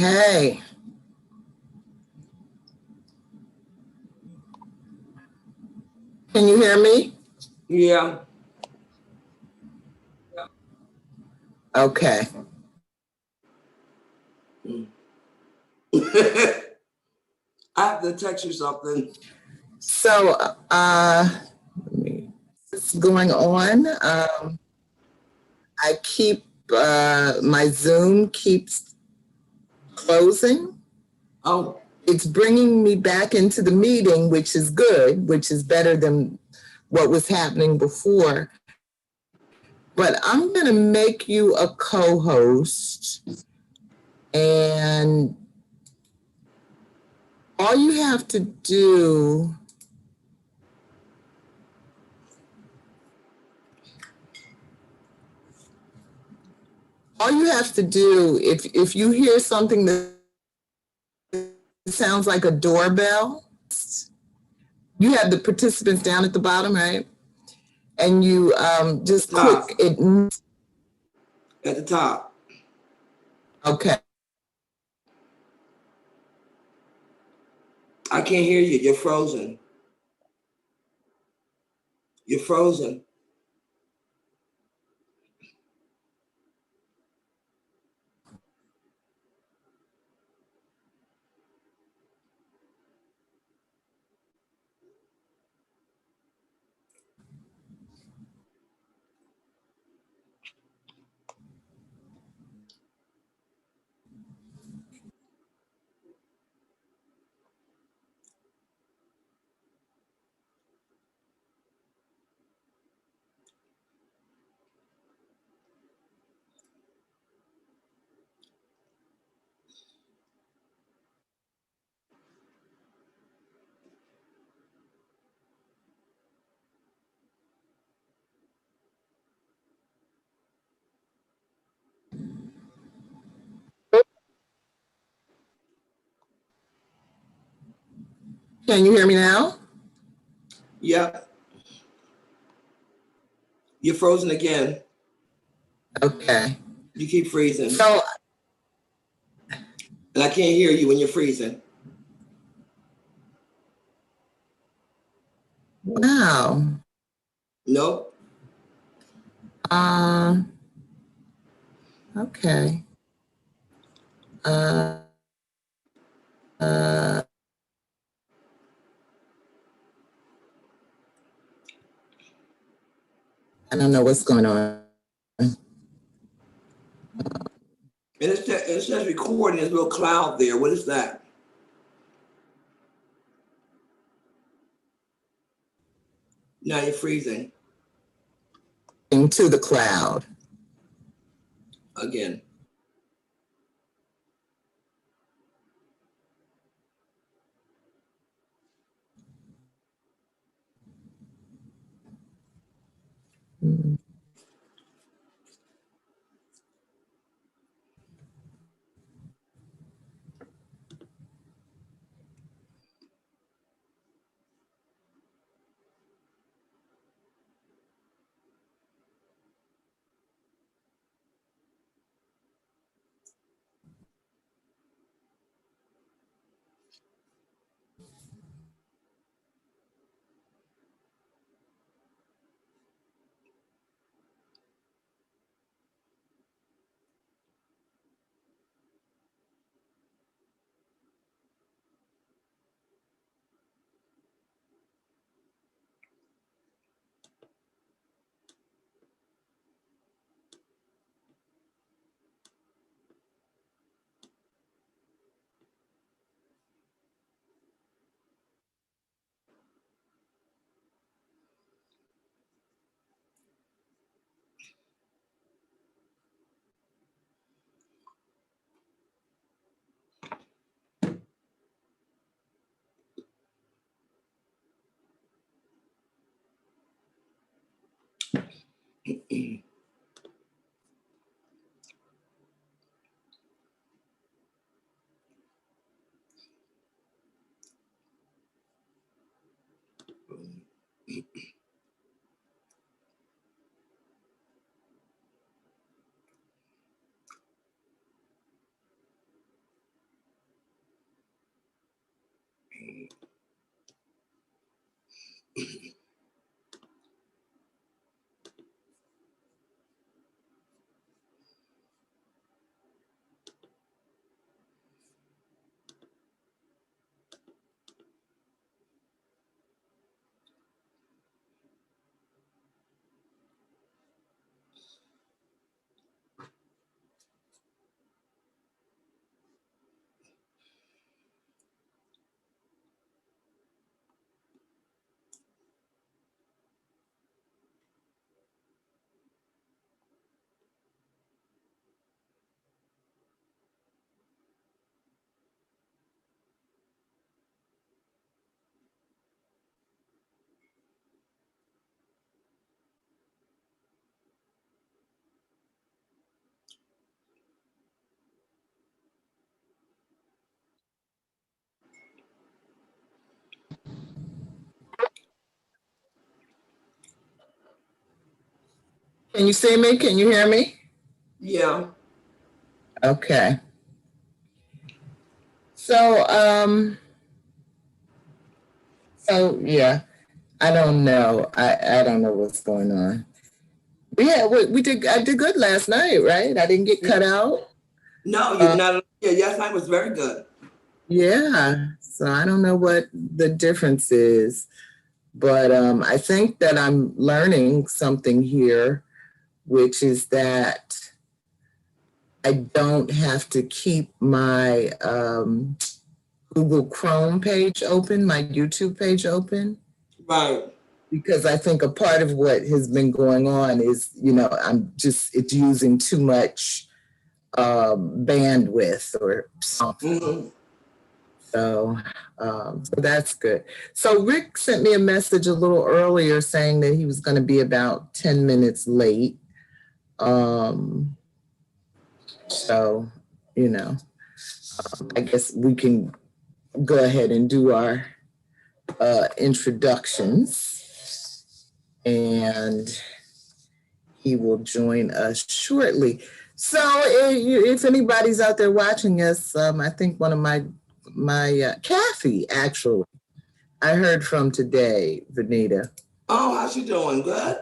Okay. Can you hear me? Yeah. Okay. I have to text you something. So, what's going on? I keep, my Zoom keeps closing. Oh. It's bringing me back into the meeting, which is good, which is better than what was happening before. But I'm going to make you a co-host, and all you have to do if you hear something that sounds like a doorbell, you have the participants down at the bottom, right? And you just click it. At the top. Okay. I can't hear you. You're frozen. You're frozen. Can you hear me now? Yep. You're frozen again. Okay. You keep freezing. So, and I can't hear you when you're freezing. Wow. Nope. Okay. I don't know what's going on. And it says recording. There's a little cloud there. What is that? Now you're freezing. Into the cloud. Again. Can you see me? Can you hear me? Yeah. Okay. So, yeah, I don't know. I don't know what's going on. Yeah, we did. I did good last night, right? I didn't get cut out. No, you did not. Yeah, yes, I was very good. Yeah. So I don't know what the difference is, but I think that I'm learning something here, which is that I don't have to keep my Google Chrome page open, my YouTube page open. Right. Because I think a part of what has been going on is, it's using too much bandwidth or something. Mm-hmm. So that's good. So Rick sent me a message a little earlier saying that he was going to be about 10 minutes late. So, I guess we can go ahead and do our introductions, and he will join us shortly. So if anybody's out there watching us, I think one of my Kathy, actually, I heard from today, Venita. Oh, how's she doing? Good?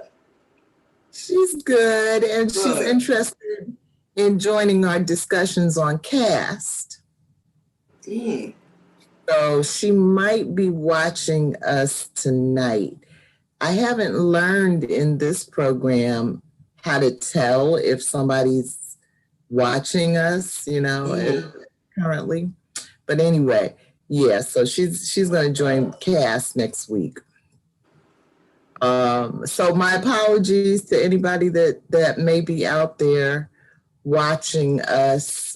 She's good, and Good. she's interested in joining our discussions on CAST. So she might be watching us tonight. I haven't learned in this program how to tell if somebody's watching us, currently. But anyway, yeah, so she's going to join CAST next week. So my apologies to anybody that may be out there watching us,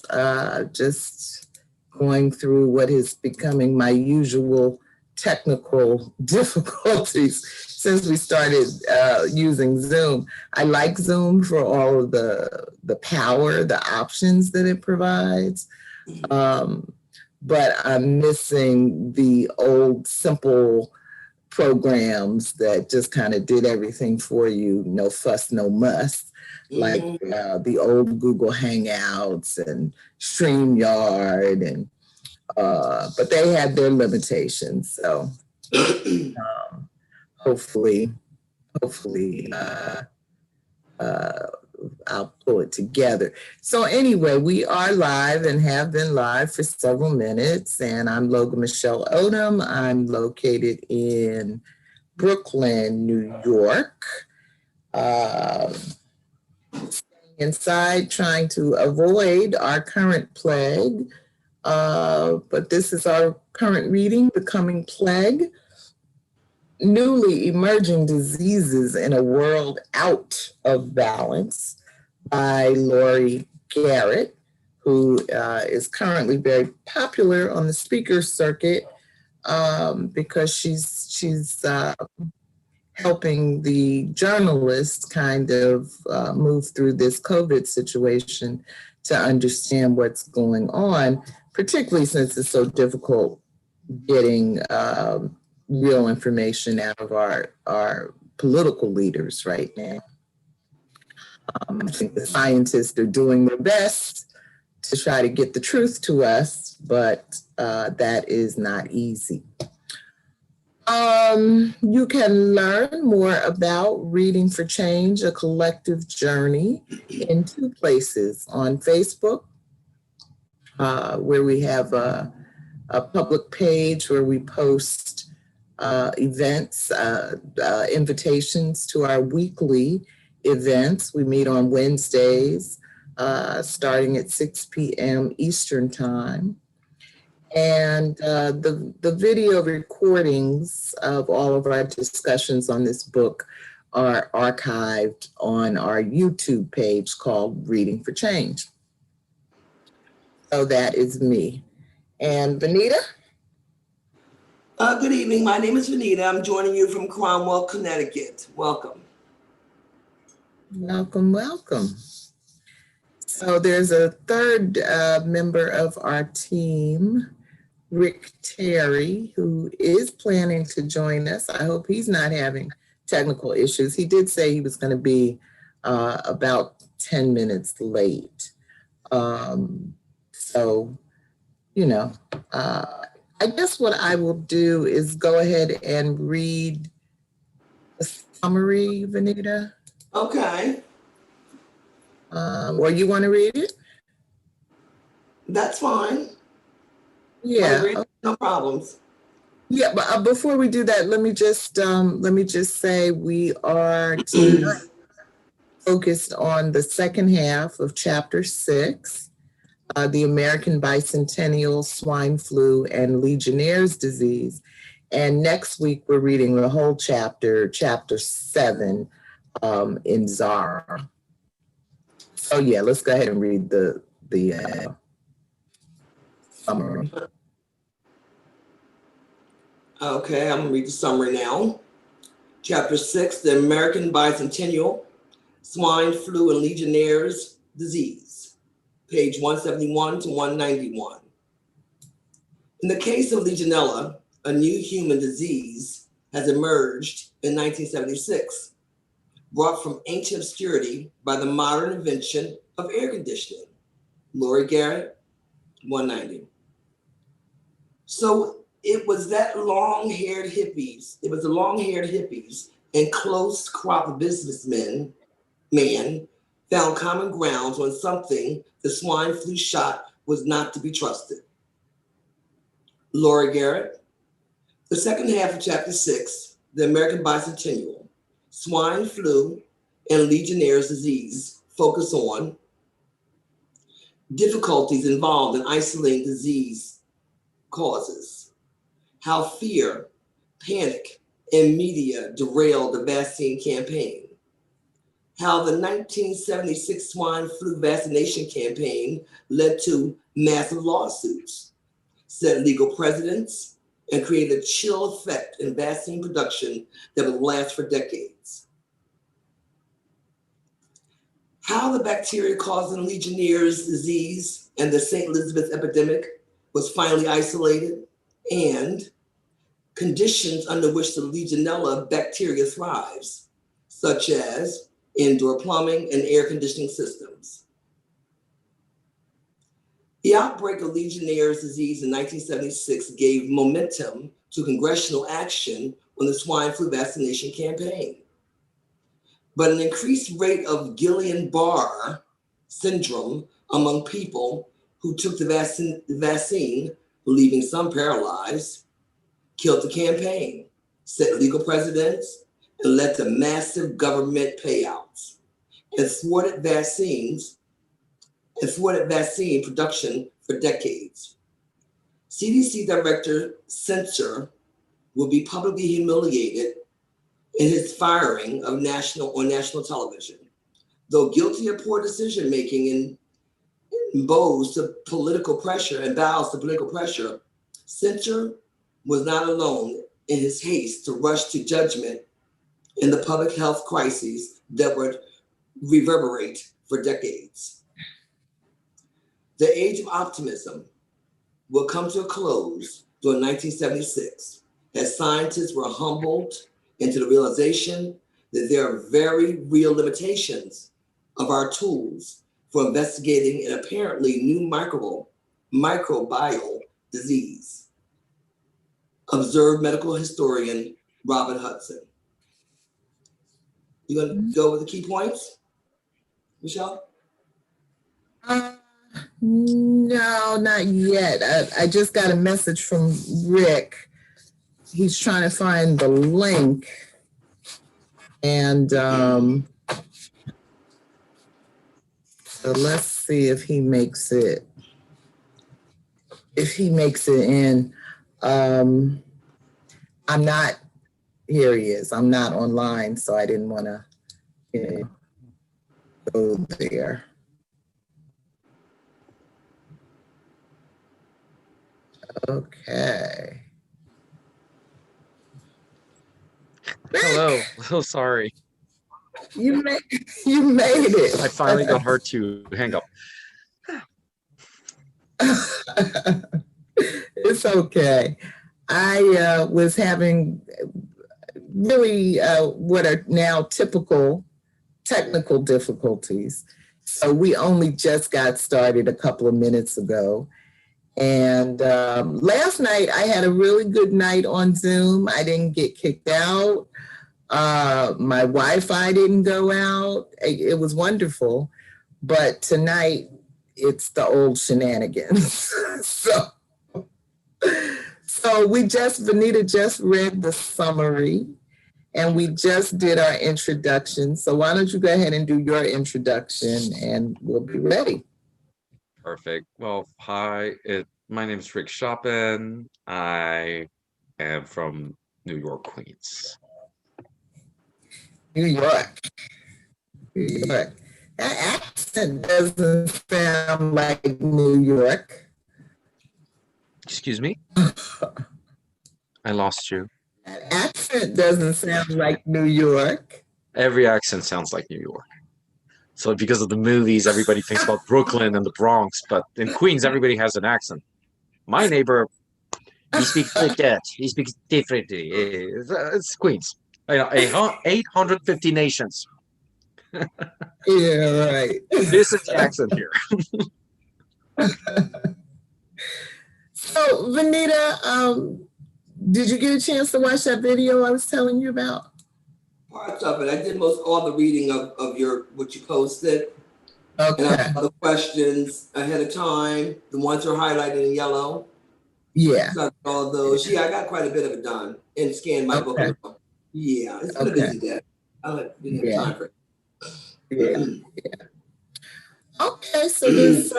just going through what is becoming my usual technical difficulties since we started using Zoom. I like Zoom for all of the power, the options that it provides. But I'm missing the old simple programs that just kind of did everything for you, no fuss, no muss, like the old Google Hangouts and StreamYard, and but they had their limitations. So hopefully, I'll pull it together. So anyway, we are live and have been live for several minutes. And I'm Logan Michelle Odom. I'm located in Brooklyn, New York. Inside, trying to avoid our current plague. But this is our current reading, The Coming Plague. Newly Emerging Diseases in a World Out of Balance by Laurie Garrett, who is currently very popular on the speaker circuit because she's helping the journalists kind of move through this COVID situation to understand what's going on, particularly since it's so difficult getting real information out of our political leaders right now. I think the scientists are doing their best to try to get the truth to us, but that is not easy. You can learn more about Reading for Change, a collective journey, in two places: on Facebook, where we have a public page where we post events, invitations to our weekly events. We meet on Wednesdays, starting at 6 p.m. Eastern Time. And the video recordings of all of our discussions on this book are archived on our YouTube page called Reading for Change. So that is me. And Venita? Good evening. My name is Venita. I'm joining you from Cromwell, Connecticut. Welcome. Welcome, welcome. So there's a third member of our team, Rick Terry, who is planning to join us. I hope he's not having technical issues. He did say he was going to be about 10 minutes late. So, you know, I guess what I will do is go ahead and read the summary, Venita. Okay. Or you want to read it? That's fine. Yeah. No problems. Yeah, but before we do that, let me just say we are tonight focused on the second half of chapter 6, the American Bicentennial, Swine Flu, and Legionnaire's disease. And next week we're reading the whole chapter, chapter 7, in Zara. So yeah, let's go ahead and read the summary. Okay, I'm going to read the summary now. Chapter 6, the American Bicentennial, Swine Flu and Legionnaire's disease, page 171 to 191. In the case of Legionella, a new human disease has emerged in 1976, brought from ancient obscurity by the modern invention of air conditioning. Laurie Garrett, 190. So it was the long-haired hippies and close crop of businessmen found common grounds on something the swine flu shot was not to be trusted. Laurie Garrett, the second half of chapter 6, the American Bicentennial, Swine Flu and Legionnaire's disease, focus on difficulties involved in isolating disease causes, how fear, panic, and media derailed the vaccine campaign, how the 1976 swine flu vaccination campaign led to massive lawsuits, set legal precedents, and created a chill effect in vaccine production that would last for decades. How the bacteria causing Legionnaire's disease and the St. Elizabeth epidemic was finally isolated, and conditions under which the Legionella bacteria thrives, such as indoor plumbing and air conditioning systems. The outbreak of Legionnaire's disease in 1976 gave momentum to congressional action on the swine flu vaccination campaign. But an increased rate of Guillain-Barré syndrome among people who took the vaccine, leaving some paralyzed, killed the campaign, set legal precedents, and led to massive government payouts, and thwarted vaccine production for decades. CDC Director Censor will be publicly humiliated in his firing of on national television. Though guilty of poor decision-making and bows to political pressure, Censor was not alone in his haste to rush to judgment in the public health crises that would reverberate for decades. The age of optimism will come to a close during 1976 as scientists were humbled into the realization that there are very real limitations of our tools for investigating an apparently new microbial disease. Observed medical historian Robin Hudson. You gonna go with the key points, Michelle? No, not yet. I just got a message from Rick. He's trying to find the link. And so let's see if he makes it. If he makes it in. I'm not, here he is. I'm not online, so I didn't want to go there. Okay. Hello. Oh, sorry. You made it. I finally got her to hang up. It's okay. I was having really what are now typical technical difficulties. So we only just got started a couple of minutes ago. And last night I had a really good night on Zoom. I didn't get kicked out. My Wi-Fi didn't go out. It was wonderful. But tonight it's the old shenanigans. So Venita just read the summary and we just did our introduction. So why don't you go ahead and do your introduction and we'll be ready. Perfect. Well, hi. My name is Rick Chopin. I am from New York, Queens. New York. That accent doesn't sound like New York. Excuse me? I lost you. That accent doesn't sound like New York. Every accent sounds like New York. So because of the movies, everybody thinks about Brooklyn and the Bronx, but in Queens, everybody has an accent. My neighbor, he speaks like that. He speaks differently. It's Queens. 850 nations. Yeah, right. This is the accent here. So, Venita, did you get a chance to watch that video I was telling you about? Parts of it. I did most all the reading of your what you posted. Okay. And I saw the questions ahead of time. The ones are highlighted in yellow. Yeah. So all those. Yeah, I got quite a bit of it done and scanned my book. Yeah, it's been a busy day. I didn't have time for it. Yeah. Okay, so does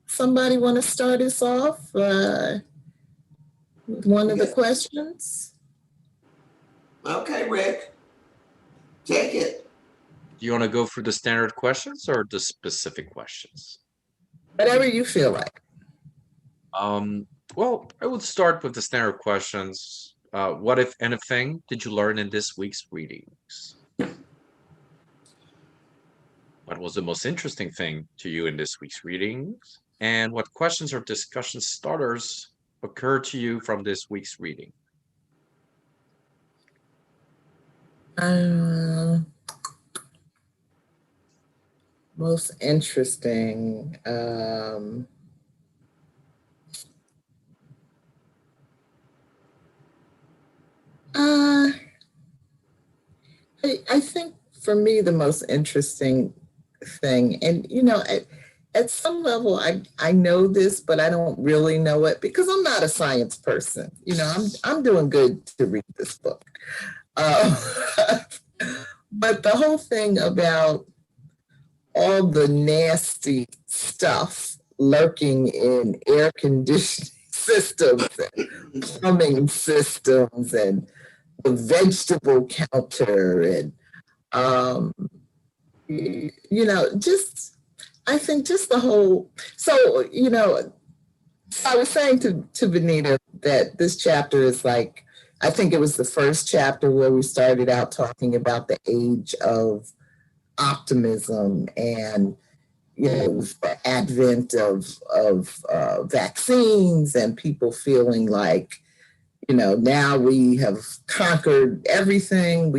somebody want to start us off with one of the questions? Okay, Rick. Take it. Do you want to go through the standard questions or the specific questions? Whatever you feel like. Well, I would start with the standard questions. What, if anything, did you learn in this week's readings? What was the most interesting thing to you in this week's readings? And what questions or discussion starters occurred to you from this week's reading? Most interesting. I think for me, the most interesting thing, and at some level, I know this, but I don't really know it because I'm not a science person. I'm doing good to read this book. But the whole thing about all the nasty stuff lurking in air conditioning systems and plumbing systems and the vegetable counter and I think just the whole, so I was saying to Venita that this chapter is like, I think it was the first chapter where we started out talking about the age of optimism and the advent of vaccines and people feeling like now we have conquered everything.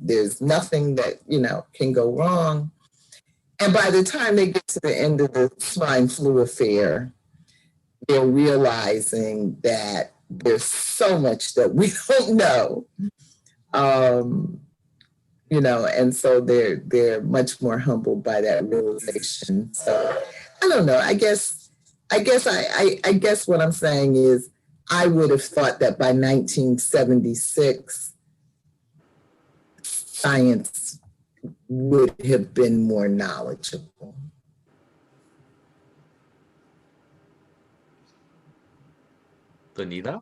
There's nothing that, can go wrong. And by the time they get to the end of the swine flu affair, they're realizing that there's so much that we don't know. And so they're much more humbled by that realization. So I don't know. I guess what I'm saying is I would have thought that by 1976, science would have been more knowledgeable. Venita?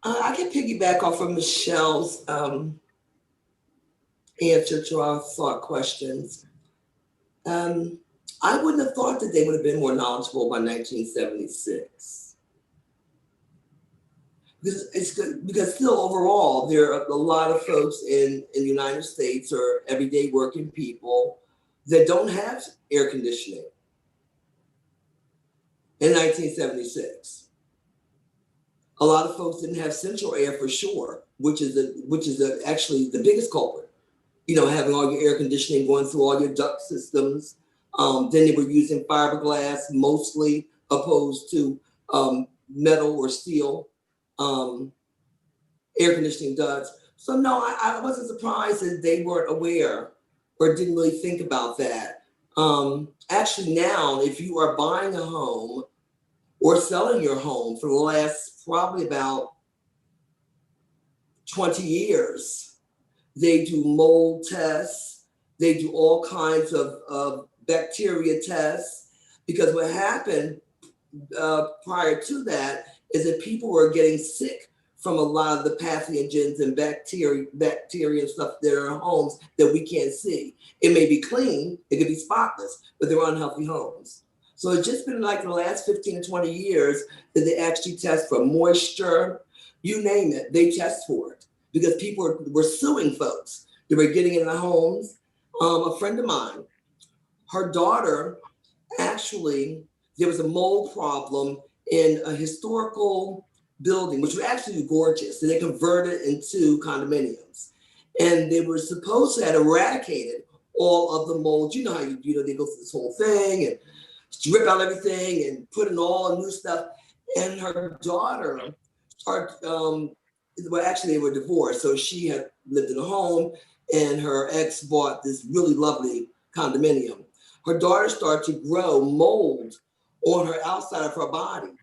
I can piggyback off of Michelle's answer to our thought questions. I wouldn't have thought that they would have been more knowledgeable by 1976. Because still overall, there are a lot of folks in the United States or everyday working people that don't have air conditioning in 1976. A lot of folks didn't have central air for sure, which is actually the biggest culprit. Having all your air conditioning going through all your duct systems. Then they were using fiberglass mostly, opposed to metal or steel air conditioning ducts. So no, I wasn't surprised that they weren't aware or didn't really think about that. Actually, now, if you are buying a home or selling your home for the last probably about 20 years, they do mold tests, they do all kinds of bacteria tests, because what happened prior to that is that people were getting sick from a lot of the pathogens and bacteria and stuff that are in homes that we can't see. It may be clean, it could be spotless, but they're unhealthy homes. So it's just been like the last 15 to 20 years that they actually test for moisture, you name it, they test for it, because people were suing folks. They were getting in the homes. A friend of mine, her daughter, actually, there was a mold problem in a historical building, which was actually gorgeous. And they converted it into condominiums. And they were supposed to have eradicated all of the mold. You know how they go through this whole thing and strip out everything and put in all new stuff. And her daughter started, well, actually they were divorced. So she had lived in a home and her ex bought this really lovely condominium. Her daughter started to grow mold on her outside of her body.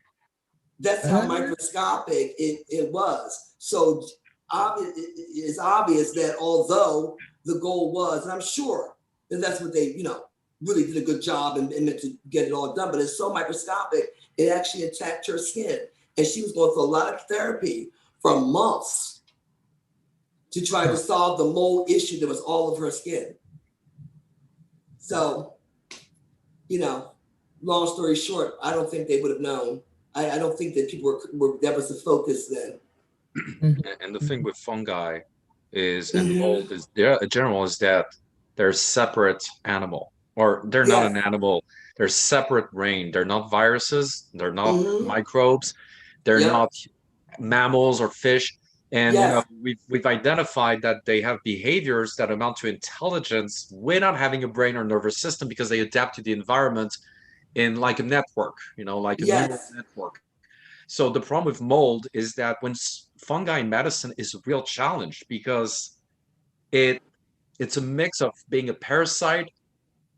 That's how microscopic it was. So it's obvious that although the goal was, and I'm sure that that's what they, really did a good job and meant to get it all done, but it's so microscopic, it actually attacked her skin. And she was going through a lot of therapy for months to try to solve the mold issue that was all over her skin. So, long story short, I don't think they would have known. I don't think that people were that was the focus then. And the thing with fungi is, and mold is, in general, is that they're separate animal, or they're not an animal. They're separate brain. They're not viruses. They're not microbes. They're not mammals or fish. And we've identified that they have behaviors that amount to intelligence without having a brain or nervous system, because they adapt to the environment in like a network, like a neural network. So the problem with mold is that when fungi in medicine is a real challenge, because it's a mix of being a parasite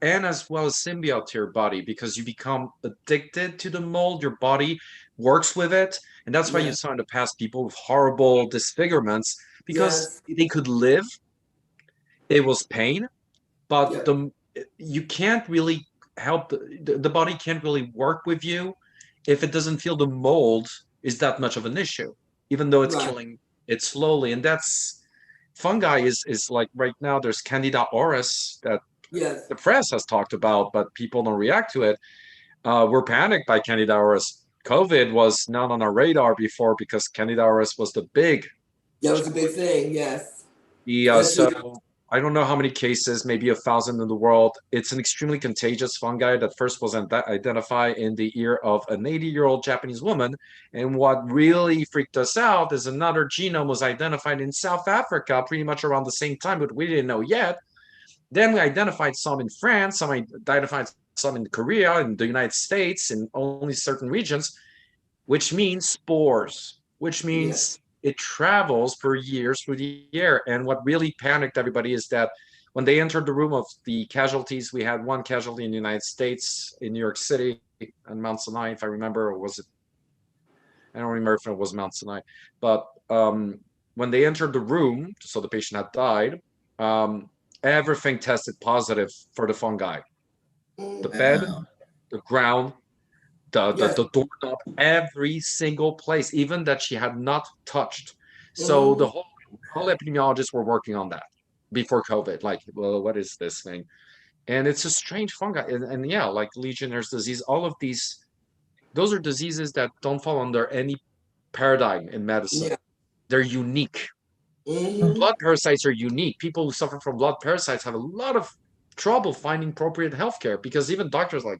and as well as symbiote to your body, because you become addicted to the mold, your body works with it. And that's why you saw in the past people with horrible disfigurements, because they could live, it was pain, but you can't really help, the body can't really work with you if it doesn't feel the mold is that much of an issue, even though it's killing it slowly. And that's, fungi is like, right now there's Candida auris that the press has talked about, but people don't react to it. We're panicked by Candida auris. COVID was not on our radar before because Candida auris was the big. That was a big thing, yes. So I don't know how many cases, maybe 1,000 in the world. It's an extremely contagious fungi that first was identified in the ear of an 80-year-old Japanese woman. And what really freaked us out is another genome was identified in South Africa pretty much around the same time, but we didn't know yet. Then we identified some in France, some identified some in Korea, in the United States, in only certain regions, which means spores, which means it travels for years through the air. And what really panicked everybody is that when they entered the room of the casualties, we had one casualty in the United States, in New York City, and Mount Sinai, if I remember, or was it? I don't remember if it was Mount Sinai. But when they entered the room, so the patient had died, everything tested positive for the fungi. The bed, the ground, the doorknob, every single place, even that she had not touched. So the whole epidemiologists were working on that before COVID. Like, well, what is this thing? And it's a strange fungi. And yeah, like Legionnaire's disease, all of these, those are diseases that don't fall under any paradigm in medicine. Yeah. They're unique. Blood parasites are unique. People who suffer from blood parasites have a lot of trouble finding appropriate healthcare because even doctors like,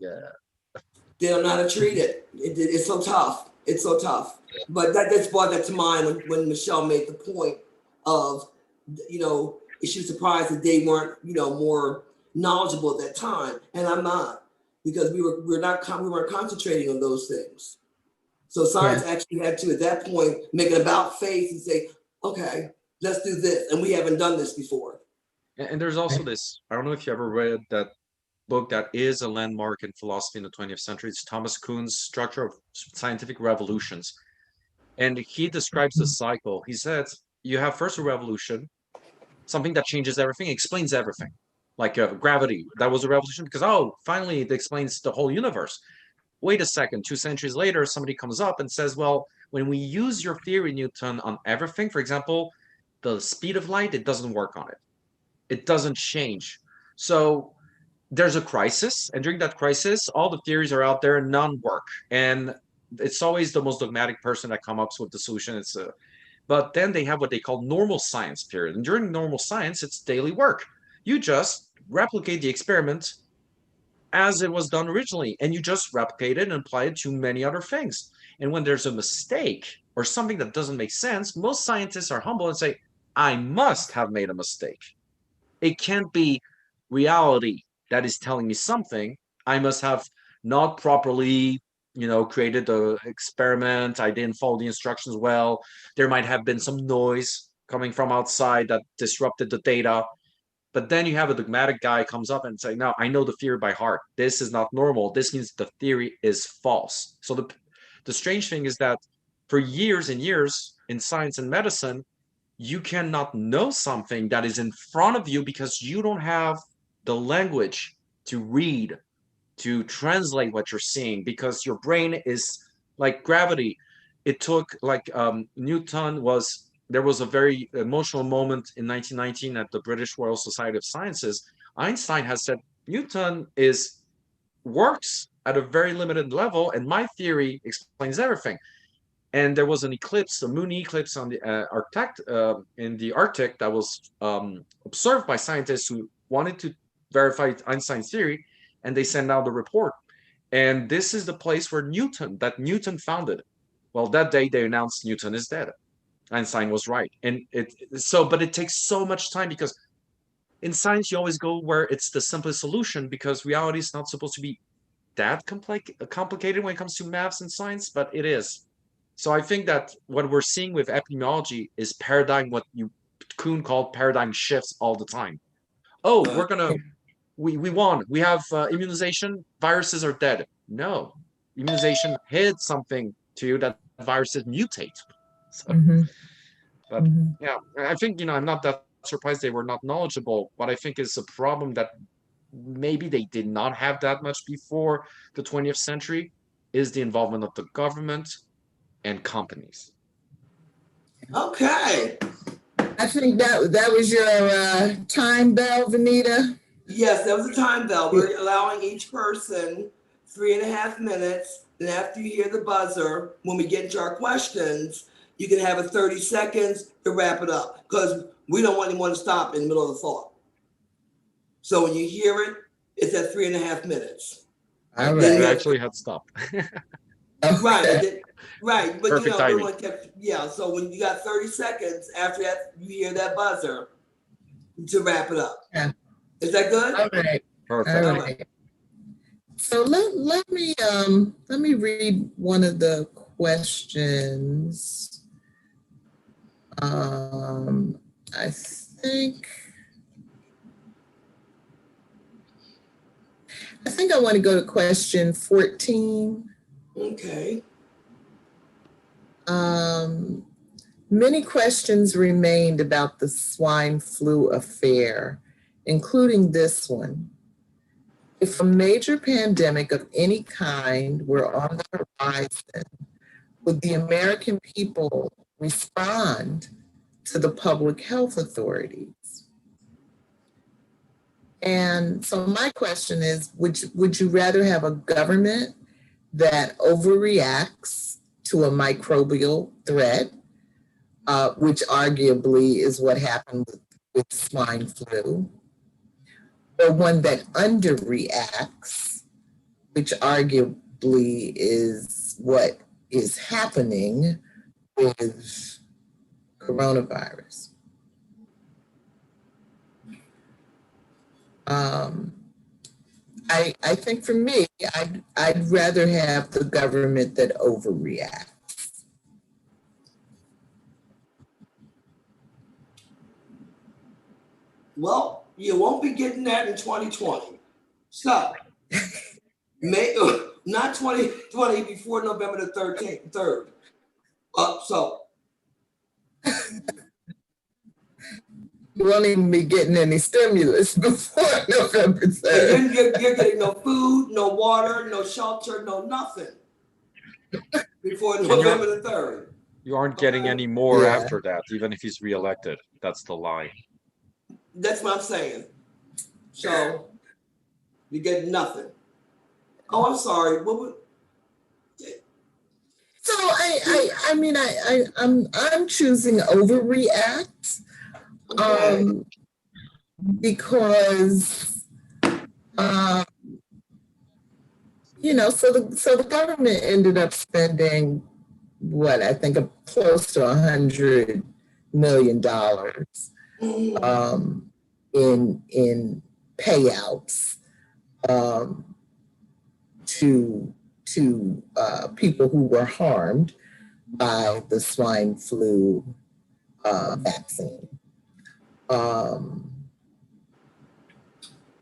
they don't know how to treat it. It's so tough. It's so tough. But that just brought that to mind when Michelle made the point of, is she surprised that they weren't, more knowledgeable at that time? And I'm not, because we weren't concentrating on those things. So science actually had to, at that point, make an about face and say, okay, let's do this. And we haven't done this before. And there's also this, I don't know if you ever read that book that is a landmark in philosophy in the 20th century. It's Thomas Kuhn's Structure of Scientific Revolutions. And he describes the cycle. He says, you have first a revolution, something that changes everything, explains everything. Like gravity, that was a revolution because, finally it explains the whole universe. Wait a second, 2 centuries later, somebody comes up and says, well, when we use your theory, Newton, on everything, for example, the speed of light, it doesn't work on it. It doesn't change. So there's a crisis, and during that crisis, all the theories are out there and none work. And it's always the most dogmatic person that comes up with the solution. But then they have what they call normal science period. And during normal science, it's daily work. You just replicate the experiment as it was done originally, and you just replicate it and apply it to many other things. And when there's a mistake or something that doesn't make sense, most scientists are humble and say, I must have made a mistake. It can't be reality that is telling me something. I must have not properly, created the experiment. I didn't follow the instructions well. There might have been some noise coming from outside that disrupted the data. But then you have a dogmatic guy comes up and say, no, I know the theory by heart. This is not normal. This means the theory is false. So the strange thing is that for years and years in science and medicine, you cannot know something that is in front of you because you don't have the language to read, to translate what you're seeing, because your brain is like gravity. It took there was a very emotional moment in 1919 at the British Royal Society of Sciences. Einstein has said Newton works at a very limited level, and my theory explains everything. And there was an eclipse, a moon eclipse on the in the Arctic that was observed by scientists who wanted to verify Einstein's theory, and they sent out the report. And this is the place where Newton founded. Well, that day they announced Newton is dead. Einstein was right. And but it takes so much time because in science, you always go where it's the simplest solution because reality is not supposed to be that complicated when it comes to maths and science, but it is. So I think that what we're seeing with epidemiology is what Kuhn called paradigm shifts all the time. We won. We have immunization. Viruses are dead. No, immunization hid something to you that viruses mutate. So, but yeah, I think, I'm not that surprised they were not knowledgeable. What I think is a problem that maybe they did not have that much before the 20th century is the involvement of the government and companies. Okay. I think that was your time bell, Venita. Yes, that was a time bell. We're allowing each person 3.5 minutes. And after you hear the buzzer, when we get into our questions, you can have a 30 seconds to wrap it up because we don't want anyone to stop in the middle of the thought. So when you hear it, it's at 3.5 minutes. All Then You you right. have actually had stopped. right, Okay. right, but Perfect we timing. want to yeah. So when you got 30 seconds after that, you hear that buzzer to wrap it up. Yeah. Is that good? All right. Perfect. All right. So let me read one of the questions. I think I want to go to question 14. Okay. Many questions remained about the swine flu affair, including this one. If a major pandemic of any kind were on the horizon, would the American people respond to the public health authorities? And so my question is, would you rather have a government that overreacts to a microbial threat, which arguably is what happened with swine flu, or one that underreacts, which arguably is what is happening with coronavirus? I think for me, I'd rather have the government that overreacts. Well, you won't be getting that in 2020. So, May not 2020 before November the 3rd. So You won't even be getting any stimulus before November 3rd. and you're getting no food, no water, no shelter, no nothing before November the 3rd. You aren't getting any more Yeah. after that, even if he's reelected. That's the lie. That's what I'm saying. So you get nothing. Oh, I'm sorry. What would? So I'm choosing overreact, Okay. because so the government ended up spending what I think close to $100 million in payouts to people who were harmed by the swine flu vaccine.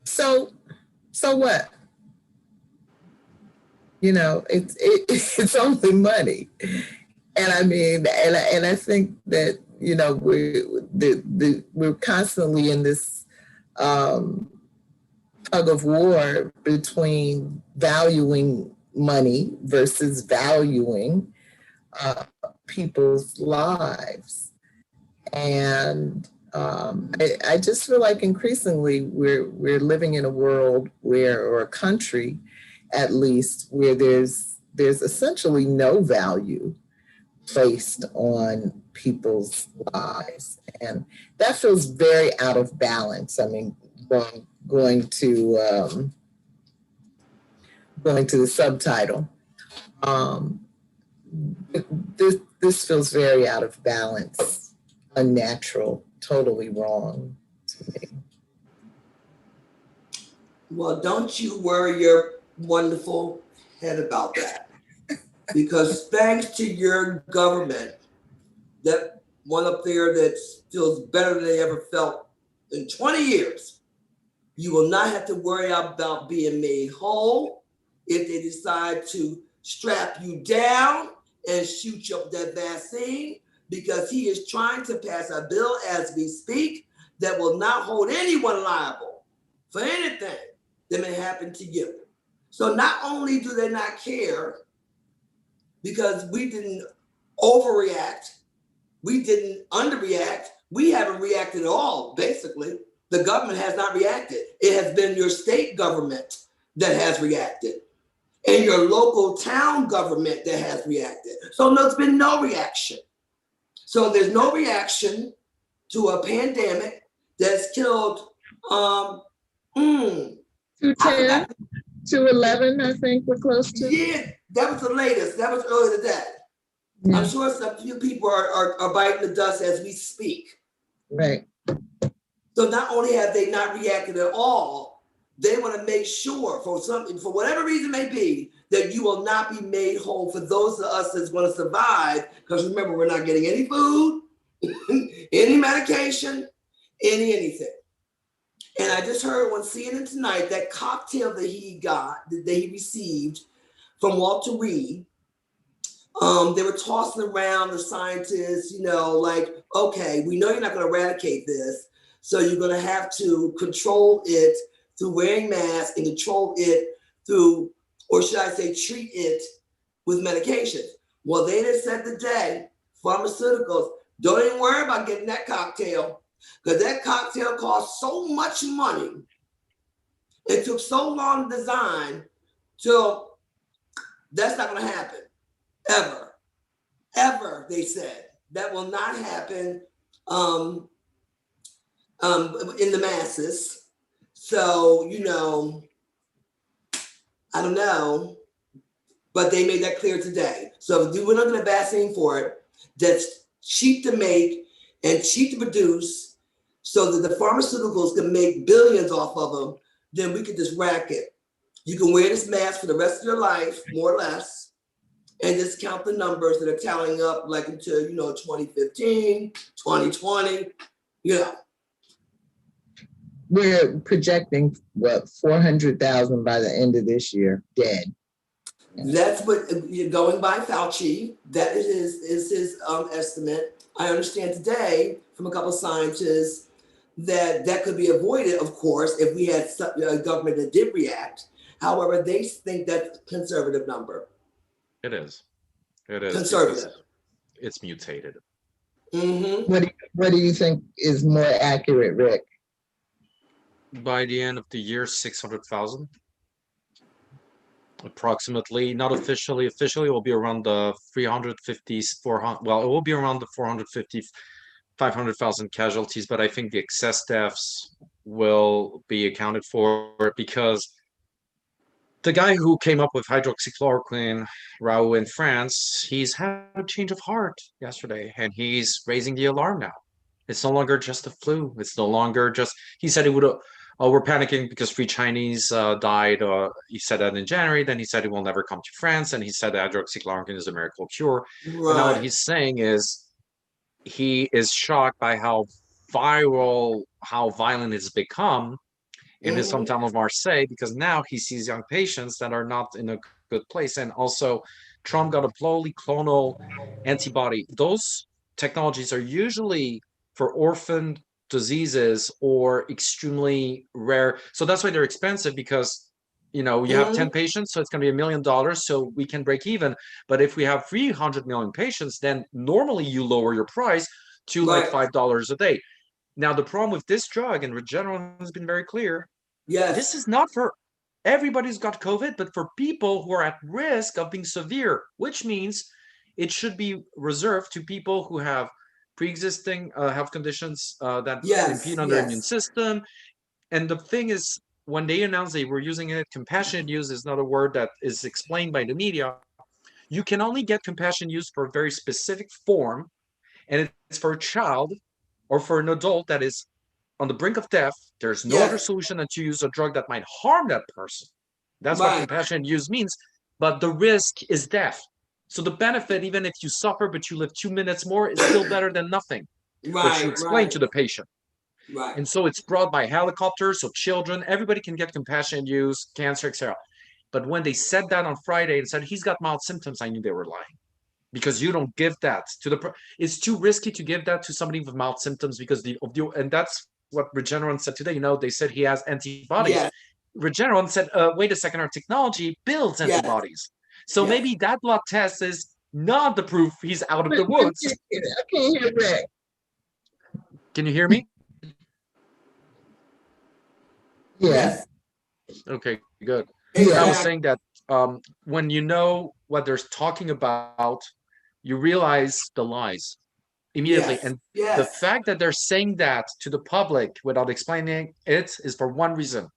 So what? It's only money, and I think that we're constantly in this tug of war between valuing money versus valuing people's lives. And I just feel like increasingly we're living in a world or a country, at least, where there's essentially no value placed on people's lives, and that feels very out of balance. I mean, going to the subtitle. This feels very out of balance, unnatural, totally wrong to me. Well, don't you worry your wonderful head about that. Because thanks to your government, that one up there that feels better than they ever felt in 20 years, you will not have to worry about being made whole if they decide to strap you down and shoot you up that vaccine, because he is trying to pass a bill as we speak that will not hold anyone liable for anything that may happen to you. So not only do they not care because we didn't overreact, we didn't underreact, we haven't reacted at all, basically. The government has not reacted. It has been your state government that has reacted and your local town government that has reacted. So there's been no reaction. So there's no reaction to a pandemic that's killed Mm, I 210, forgot. 211, I think we're close to. Yeah, that was the latest. That was earlier than that. Yeah. I'm sure some few people are biting the dust as we speak. Right. So not only have they not reacted at all, they want to make sure for whatever reason may be, that you will not be made whole for those of us that's going to survive. Because remember, we're not getting any food, any medication, anything. And I just heard on CNN tonight that cocktail that he received from Walter Reed. They were tossing around the scientists, like, okay, we know you're not going to eradicate this, so you're going to have to control it through wearing masks and control it through, or should I say, treat it with medications. Well, they just said today, pharmaceuticals, don't even worry about getting that cocktail, because that cocktail cost so much money. It took so long to design, till that's not going to happen ever. They said that will not happen in the masses. So I don't know, but they made that clear today. So if we're not going to vaccine for it, that's cheap to make and cheap to produce, so that the pharmaceuticals can make billions off of them, then we could just rack it. You can wear this mask for the rest of your life, more or less, and just count the numbers that are tallying up like until 2015, 2020. We're projecting what, 400,000 by the end of this year, dead. That's what you're going by Fauci. That is his estimate. I understand today from a couple of scientists that could be avoided, of course, if we had a government that did react. However, they think that's a conservative number. It is. It is Conservative. because it's mutated. Mm-hmm. What do you think is more accurate, Rick? By the end of the year, 600,000. Approximately, not officially. Officially, it will be around the 350, 400. Well, it will be around the 450, 500,000 casualties, but I think the excess deaths will be accounted for because the guy who came up with hydroxychloroquine, Raoult in France, he's had a change of heart yesterday, and he's raising the alarm now. It's no longer just the flu. It's no longer just. He said he would. Oh, we're panicking because 3 Chinese died. He said that in January. Then he said he will never come to France, and he said that hydroxychloroquine is a miracle cure. Right. But now what he's saying is he is shocked by how viral, how violent it's become in his hometown of Marseille, because now he sees young patients that are not in a good place. And also, Trump got a polyclonal antibody. Those technologies are usually for orphan diseases or extremely rare. So that's why they're expensive, because you have 10 patients, so it's going to be $1 million, so we can break even. But if we have 300 million patients, then normally you lower your price to like $5 a day. Now, the problem with this drug, and Regeneron has been very clear, this is not for everybody who's got COVID, but for people who are at risk of being severe, which means it should be reserved to people who have pre-existing health conditions that impede on their immune system. And the thing is, when they announced they were using it, compassionate use is not a word that is explained by the media. You can only get compassionate use for a very specific form, and it's for a child or for an adult that is on the brink of death. There's no other solution than to use a drug that might harm that person. That's what compassionate use means. But the risk is death. So the benefit, even if you suffer but you live 2 minutes more, is still better than nothing. Which you explain to the patient. And so it's brought by helicopter, so children, everybody can get compassionate use, cancer, etc. But when they said that on Friday and said he's got mild symptoms, I knew they were lying. Because you don't give that to the. It's too risky to give that to somebody with mild symptoms because and that's what Regeneron said today. They said he has antibodies. Regeneron said, wait a second, our technology builds antibodies. So maybe that blood test is not the proof he's out of the woods. I can't hear Rick. Can you hear me? Yes. Okay, good. Exactly. I was saying that when you know what they're talking about, you realize the lies immediately. And the fact that they're saying that to the public without explaining it is for one reason.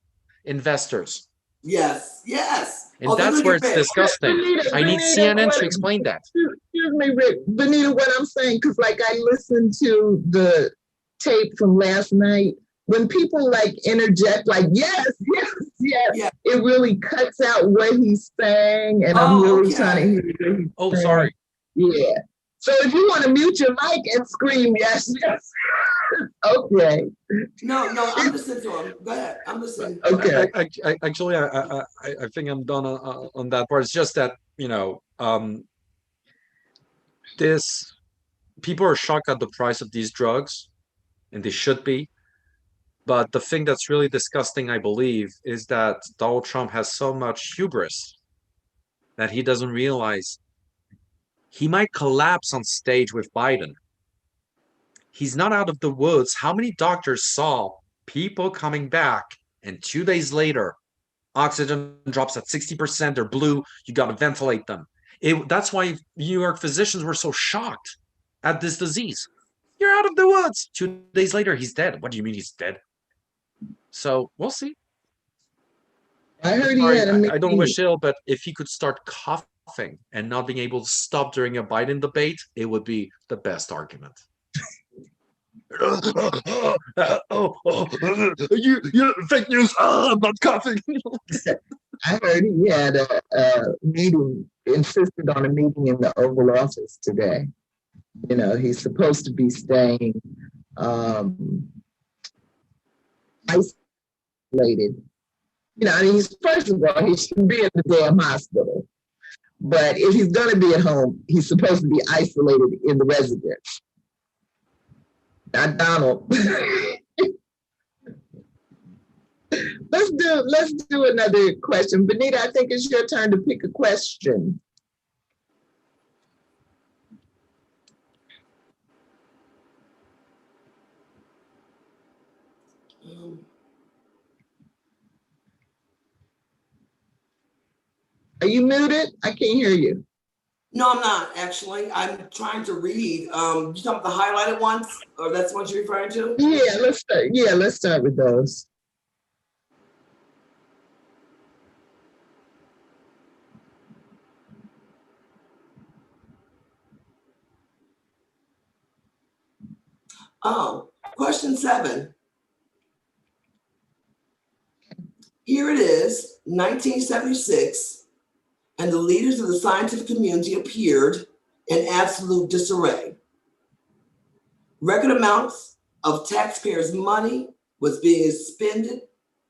investors. Yes, yes. And Oh, they're that's gonna where get it's rich. disgusting. I need CNN to explain that. Excuse me, Rick. Benita, what I'm saying, because like I listened to the tape from last night. When people like interject, like, yes, yes, yes, Yeah. it really cuts out what he's saying. And I'm Oh, really trying to okay. hear what he's Oh, saying. sorry. Yeah. So if you want to mute your mic and scream, yes, yes. Okay. No, I'm listening to him. Go ahead. I'm listening. Okay. Actually, I think I'm done on that part. It's just that, this people are shocked at the price of these drugs, and they should be. But the thing that's really disgusting, I believe, is that Donald Trump has so much hubris that he doesn't realize he might collapse on stage with Biden. He's not out of the woods. How many doctors saw people coming back and 2 days later, oxygen drops at 60%, they're blue, you got to ventilate them. That's why New York physicians were so shocked at this disease. You're out of the woods. 2 days later, he's dead. What do you mean he's dead? So we'll see. I heard he Sorry, had a I don't meeting. wish ill, but if he could start coughing and not being able to stop during a Biden debate, it would be the best argument. You fake news. I'm not coughing. I heard he had a meeting, insisted on a meeting in the Oval Office today. You know, he's supposed to be staying isolated. You know, I mean, first of all, he shouldn't be in the damn hospital. But if he's going to be at home, he's supposed to be isolated in the residence. Not Donald. Let's do another question. Benita, I think it's your turn to pick a question. Are you muted? I can't hear you. No, I'm not actually. I'm trying to read. You talking about the highlighted ones, or that's what you're referring to? Yeah, let's start. Yeah, let's start with those. Oh, question 7. Here it is, 1976, and the leaders of the scientific community appeared in absolute disarray. Record amounts of taxpayers' money was being expended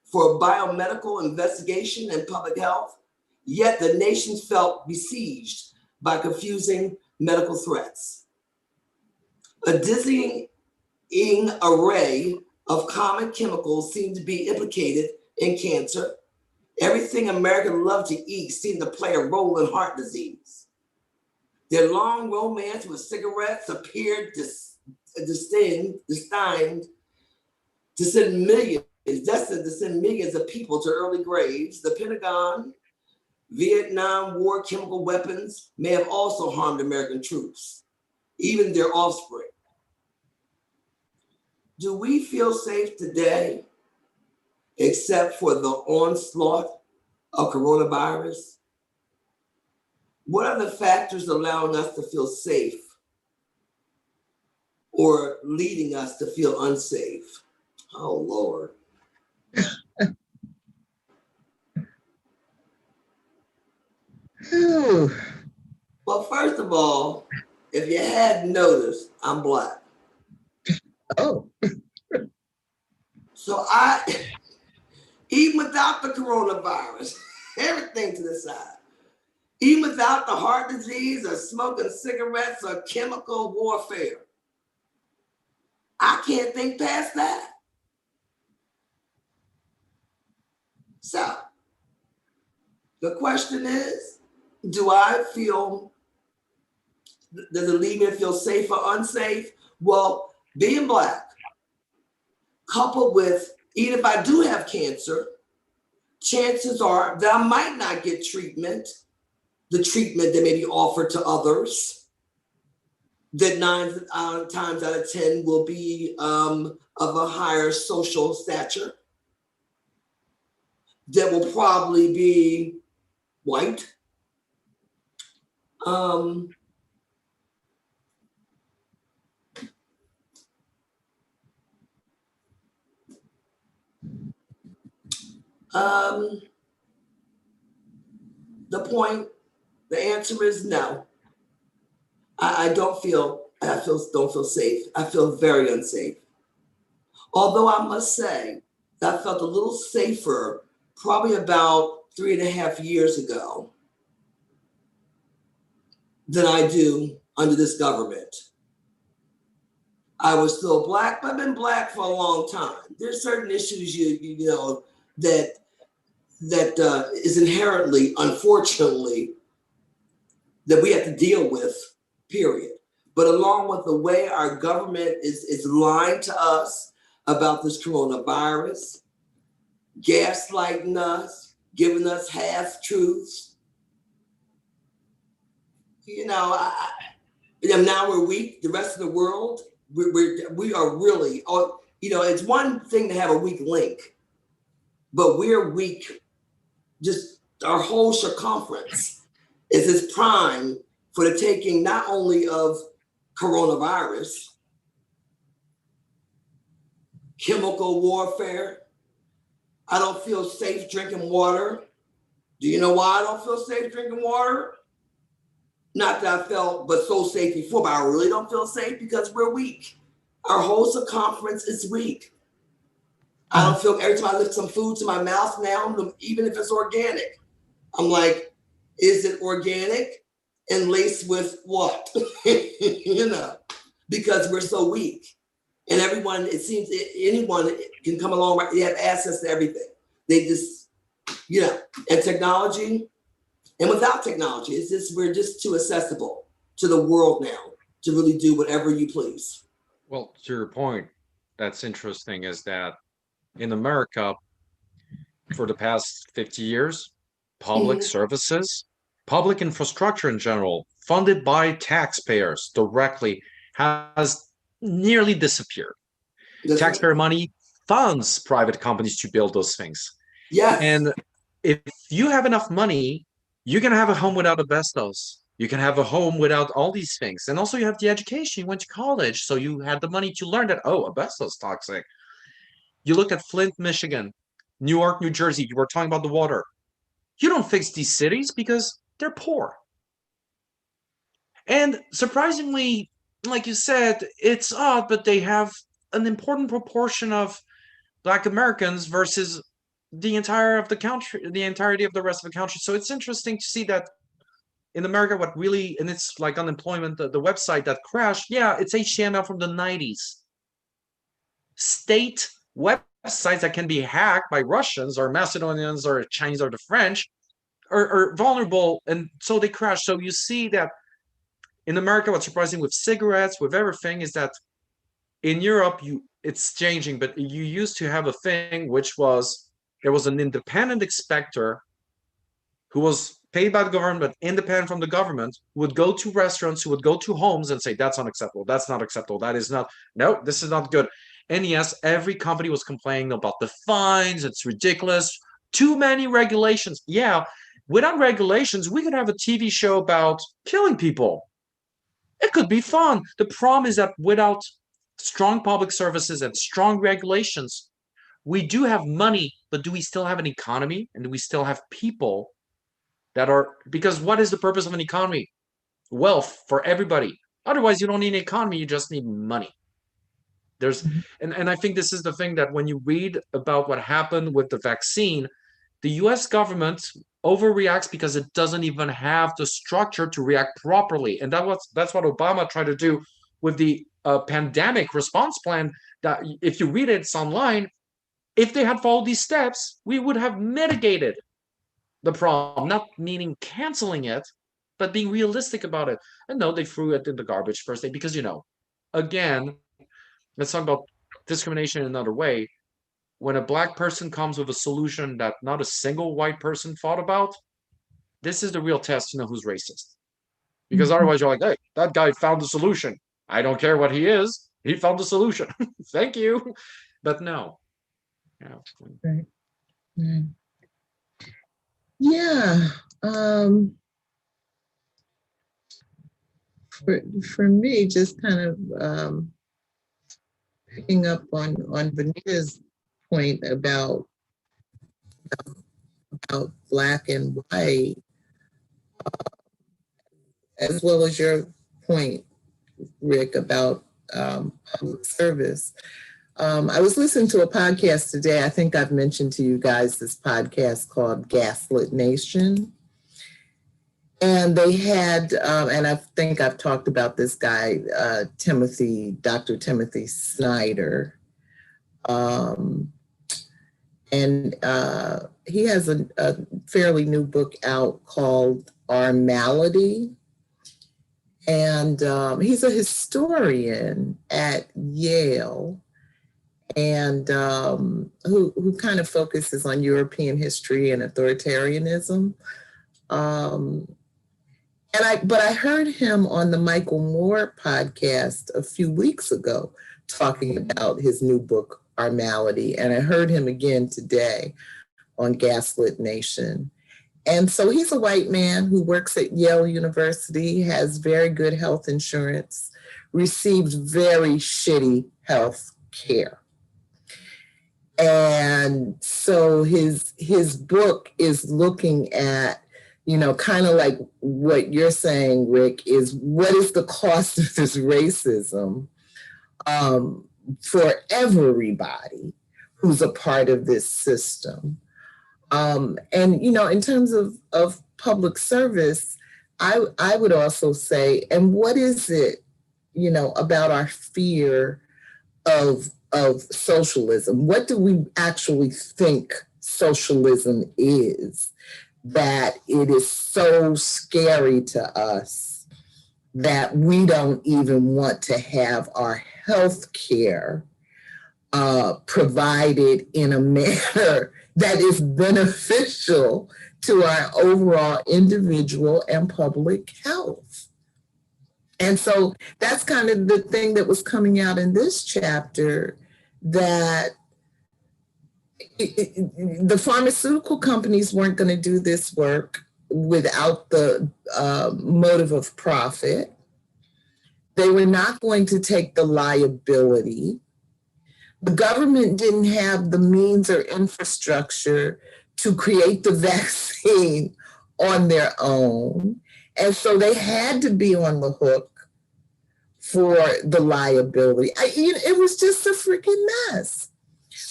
for biomedical investigation and public health, yet the nation felt besieged by confusing medical threats. A dizzying array of common chemicals seemed to be implicated in cancer. Everything Americans love to eat seemed to play a role in heart disease. Their long romance with cigarettes appeared destined to send millions of people to early graves. The Pentagon, Vietnam War chemical weapons may have also harmed American troops, even their offspring. Do we feel safe today, except for the onslaught of coronavirus? What are the factors allowing us to feel safe or leading us to feel unsafe? Oh, Lord. Well, first of all, if you hadn't noticed, I'm Black. Oh. So even without the coronavirus, everything to the side, even without the heart disease or smoking cigarettes or chemical warfare, I can't think past that. So the question is, does it leave me feel safe or unsafe? Well, being Black, coupled with, even if I do have cancer, chances are that I might not get the treatment that may be offered to others, that 9 times out of 10 will be of a higher social stature. that will probably be white. Um, the answer is no. I don't feel safe. I feel very unsafe. Although I must say, I felt a little safer probably about 3.5 years ago than I do under this government. I was still Black, but I've been Black for a long time. There's certain issues you know that is inherently, unfortunately, that we have to deal with, period. But along with the way our government is lying to us about this coronavirus, gaslighting us, giving us half truths, you know, and now we're weak. The rest of the world, we are really, you know, it's one thing to have a weak link, but we're weak. Just our whole circumference is this prime for the taking not only of coronavirus, chemical warfare. I don't feel safe drinking water. Do you know why I don't feel safe drinking water? Not that I felt but so safe before, but I really don't feel safe because we're weak. Our whole circumference is weak. I don't feel, every time I lift some food to my mouth now, even if it's organic, I'm like, is it organic and laced with what? You know, because we're so weak. And everyone, it seems anyone can come along, right? They have access to everything. They just, you know, and technology, and without technology, it's just, we're just too accessible to the world now to really do whatever you please. Well, to your point, that's interesting is that in America, for the past 50 years, public services, public infrastructure in general, funded by taxpayers directly, has nearly disappeared. Taxpayer money funds private companies to build those things. Yes. And if you have enough money, you can have a home without asbestos. You can have a home without all these things. And also you have the education, you went to college, so you had the money to learn that, oh, asbestos is toxic. You looked at Flint, Michigan, New York, New Jersey, you were talking about the water. You don't fix these cities because they're poor. And surprisingly, like you said, it's odd, but they have an important proportion of Black Americans versus the entire of the country, the entirety of the rest of the country. So it's interesting to see that in America, what really, and it's like unemployment, the website that crashed, yeah, it's HTML from the 90s. State websites that can be hacked by Russians or Macedonians or Chinese or the French are vulnerable, and so they crash. So you see that in America, what's surprising with cigarettes, with everything, is that in Europe, it's changing, but you used to have a thing which was there was an independent inspector who was paid by the government, but independent from the government, who would go to restaurants, who would go to homes and say, that's unacceptable, that's not acceptable, that is not, no, this is not good. And yes, every company was complaining about the fines, it's ridiculous, too many regulations. Yeah, without regulations, we could have a TV show about killing people. It could be fun. The problem is that without strong public services and strong regulations, we do have money, but do we still have an economy? And do we still have people that are, because what is the purpose of an economy? Wealth for everybody. Otherwise, you don't need an economy, you just need money. There's, and I think this is the thing that when you read about what happened with the vaccine, the US government overreacts because it doesn't even have the structure to react properly. And that's what Obama tried to do with the pandemic response plan. That if you read it, it's online. If they had followed these steps, we would have mitigated the problem, not meaning canceling it, but being realistic about it. And no, they threw it in the garbage first day because, you know, again, let's talk about discrimination in another way. When a Black person comes with a solution that not a single white person thought about, this is the real test to know who's racist. Because otherwise you're like, hey, that guy found the solution. I don't care what he is. He found the solution. Thank you. But no. Yeah. Right. Right. Yeah. For me, just kind of picking up on Vanita's point about black and white, as well as your point, Rick, about public service. I was listening to a podcast today. I think I've mentioned to you guys this podcast called Gaslit Nation. And they had, and I think I've talked about this guy, Dr. Timothy Snyder. And he has a fairly new book out called Our Malady. And he's a historian at Yale, and who kind of focuses on European history and authoritarianism. But I heard him on the Michael Moore podcast a few weeks ago talking about his new book, Our Malady, and I heard him again today on Gaslit Nation. And so he's a white man who works at Yale University, has very good health insurance, received very shitty health care. And so his book is looking at, kind of like what you're saying, Rick, is what is the cost of this racism for everybody who's a part of this system. And, in terms of public service, I would also say, and what is it, about our fear of socialism? What do we actually think socialism is, that it is so scary to us that we don't even want to have our health care provided in a manner that is beneficial to our overall individual and public health? And so that's kind of the thing that was coming out in this chapter, that the pharmaceutical companies weren't going to do this work without the motive of profit. They were not going to take the liability. The government didn't have the means or infrastructure to create the vaccine on their own. And so they had to be on the hook for the liability. It was just a freaking mess.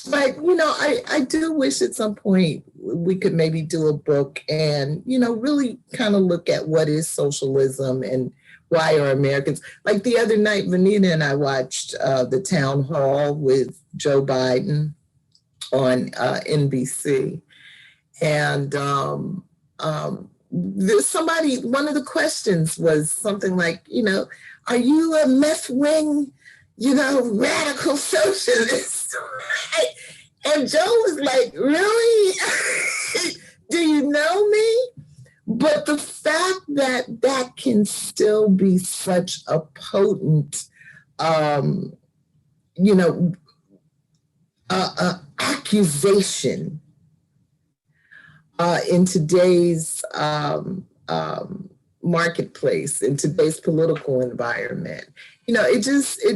But, I do wish at some point we could maybe do a book and, really kind of look at what is socialism and why are Americans. Like the other night, Venita and I watched the town hall with Joe Biden on NBC. And there's somebody, one of the questions was something like, are you a left wing, radical socialist? And Joe was like, really? Do you know me? But the fact that that can still be such a potent, accusation in today's marketplace, in today's political environment, it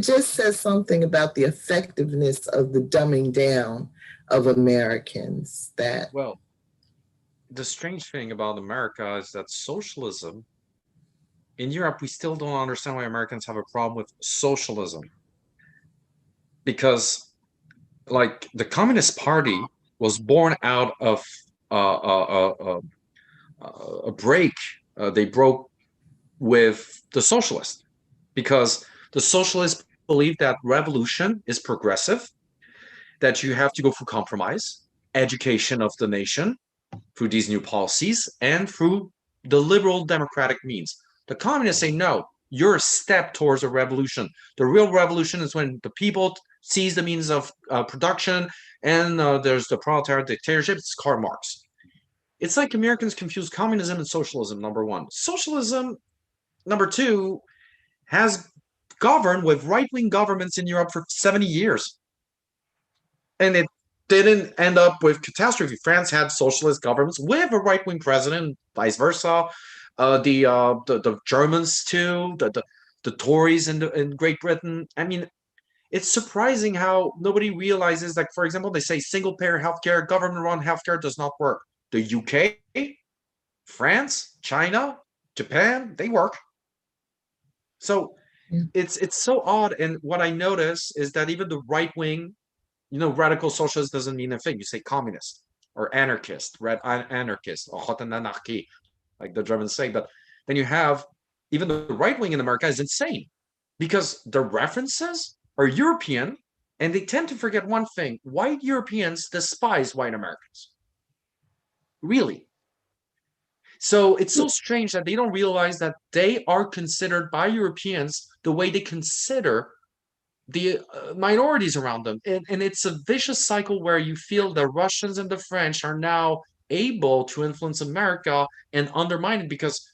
just says something about the effectiveness of the dumbing down of Americans. That, well, the strange thing about America is that socialism in Europe, we still don't understand why Americans have a problem with socialism, because like the Communist Party was born out of a break. They broke with the socialists because the socialists believe that revolution is progressive, that you have to go through compromise, education of the nation through these new policies, and through the liberal democratic means. The communists say, no, you're a step towards a revolution. The real revolution is when the people seize the means of production, and there's the proletariat dictatorship. It's Karl Marx. It's like Americans confuse communism and socialism, number one. Socialism, number two, has governed with right-wing governments in Europe for 70 years. And didn't end up with catastrophe. France had socialist governments with a right-wing president, vice versa. The Germans too, the Tories in Great Britain. I mean, it's surprising how nobody realizes, like, for example, they say single payer healthcare, government-run healthcare does not work. The UK, France, China, Japan, they work. So Yeah. it's so odd. And what I notice is that even the right wing, radical socialist doesn't mean a thing. You say communist or anarchist, anarchist, or anarchie, like the Germans say. But then you have even the right wing in America is insane because the references are European, and they tend to forget one thing: white Europeans despise white Americans. Really. So it's so strange that they don't realize that they are considered by Europeans the way they consider the minorities around them. And it's a vicious cycle where you feel the Russians and the French are now able to influence America and undermine it, because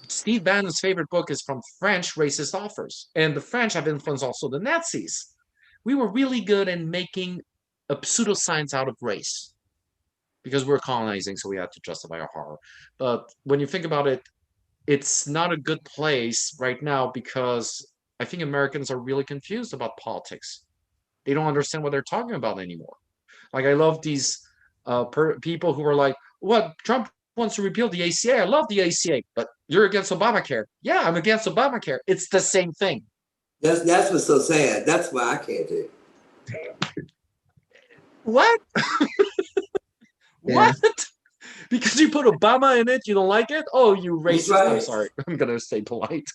Steve Bannon's favorite book is from French racist authors, and the French have influenced also the Nazis. We were really good in making a pseudoscience out of race because we're colonizing, so we had to justify our horror. But when you think about it, it's not a good place right now because I think Americans are really confused about politics. They don't understand what they're talking about anymore. Like, I love these people who are like, "What, Trump wants to repeal the ACA? I love the ACA, but you're against Obamacare." Yeah, I'm against Obamacare. It's the same thing. That's what's so sad. That's why I can't do it. What? Yeah. What? Because you put Obama in it, you don't like it? Oh, you That's racist. right. I'm sorry. I'm going to stay polite.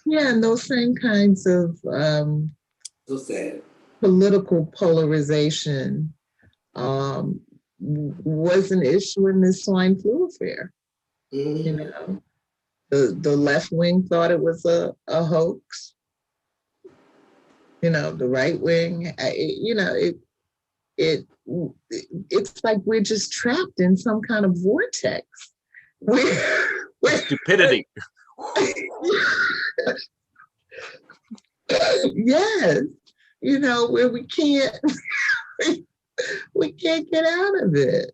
Yeah, and those same kinds of So sad. political polarization was an issue in this swine flu affair. Mm-hmm. You know, the left wing thought it was a hoax. You know, the right wing, it's like we're just trapped in some kind of vortex. Stupidity. Yes, where we can't get out of it.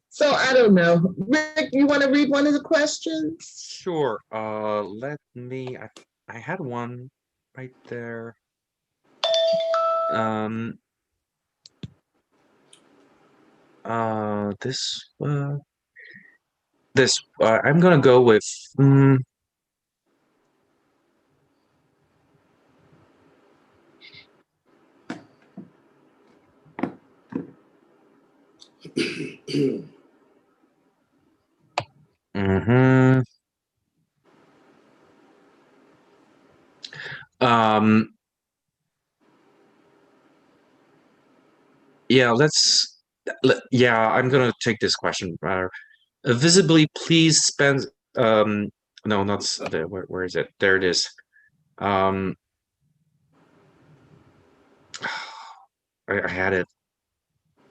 So I don't know. Rick, you want to read one of the questions? Sure. Let me. I had one right there. This. I'm gonna go with. Mm-hmm. Yeah, I'm gonna take this question rather. Visibly, please spend. No, not the. Where is it? There it is. I had it.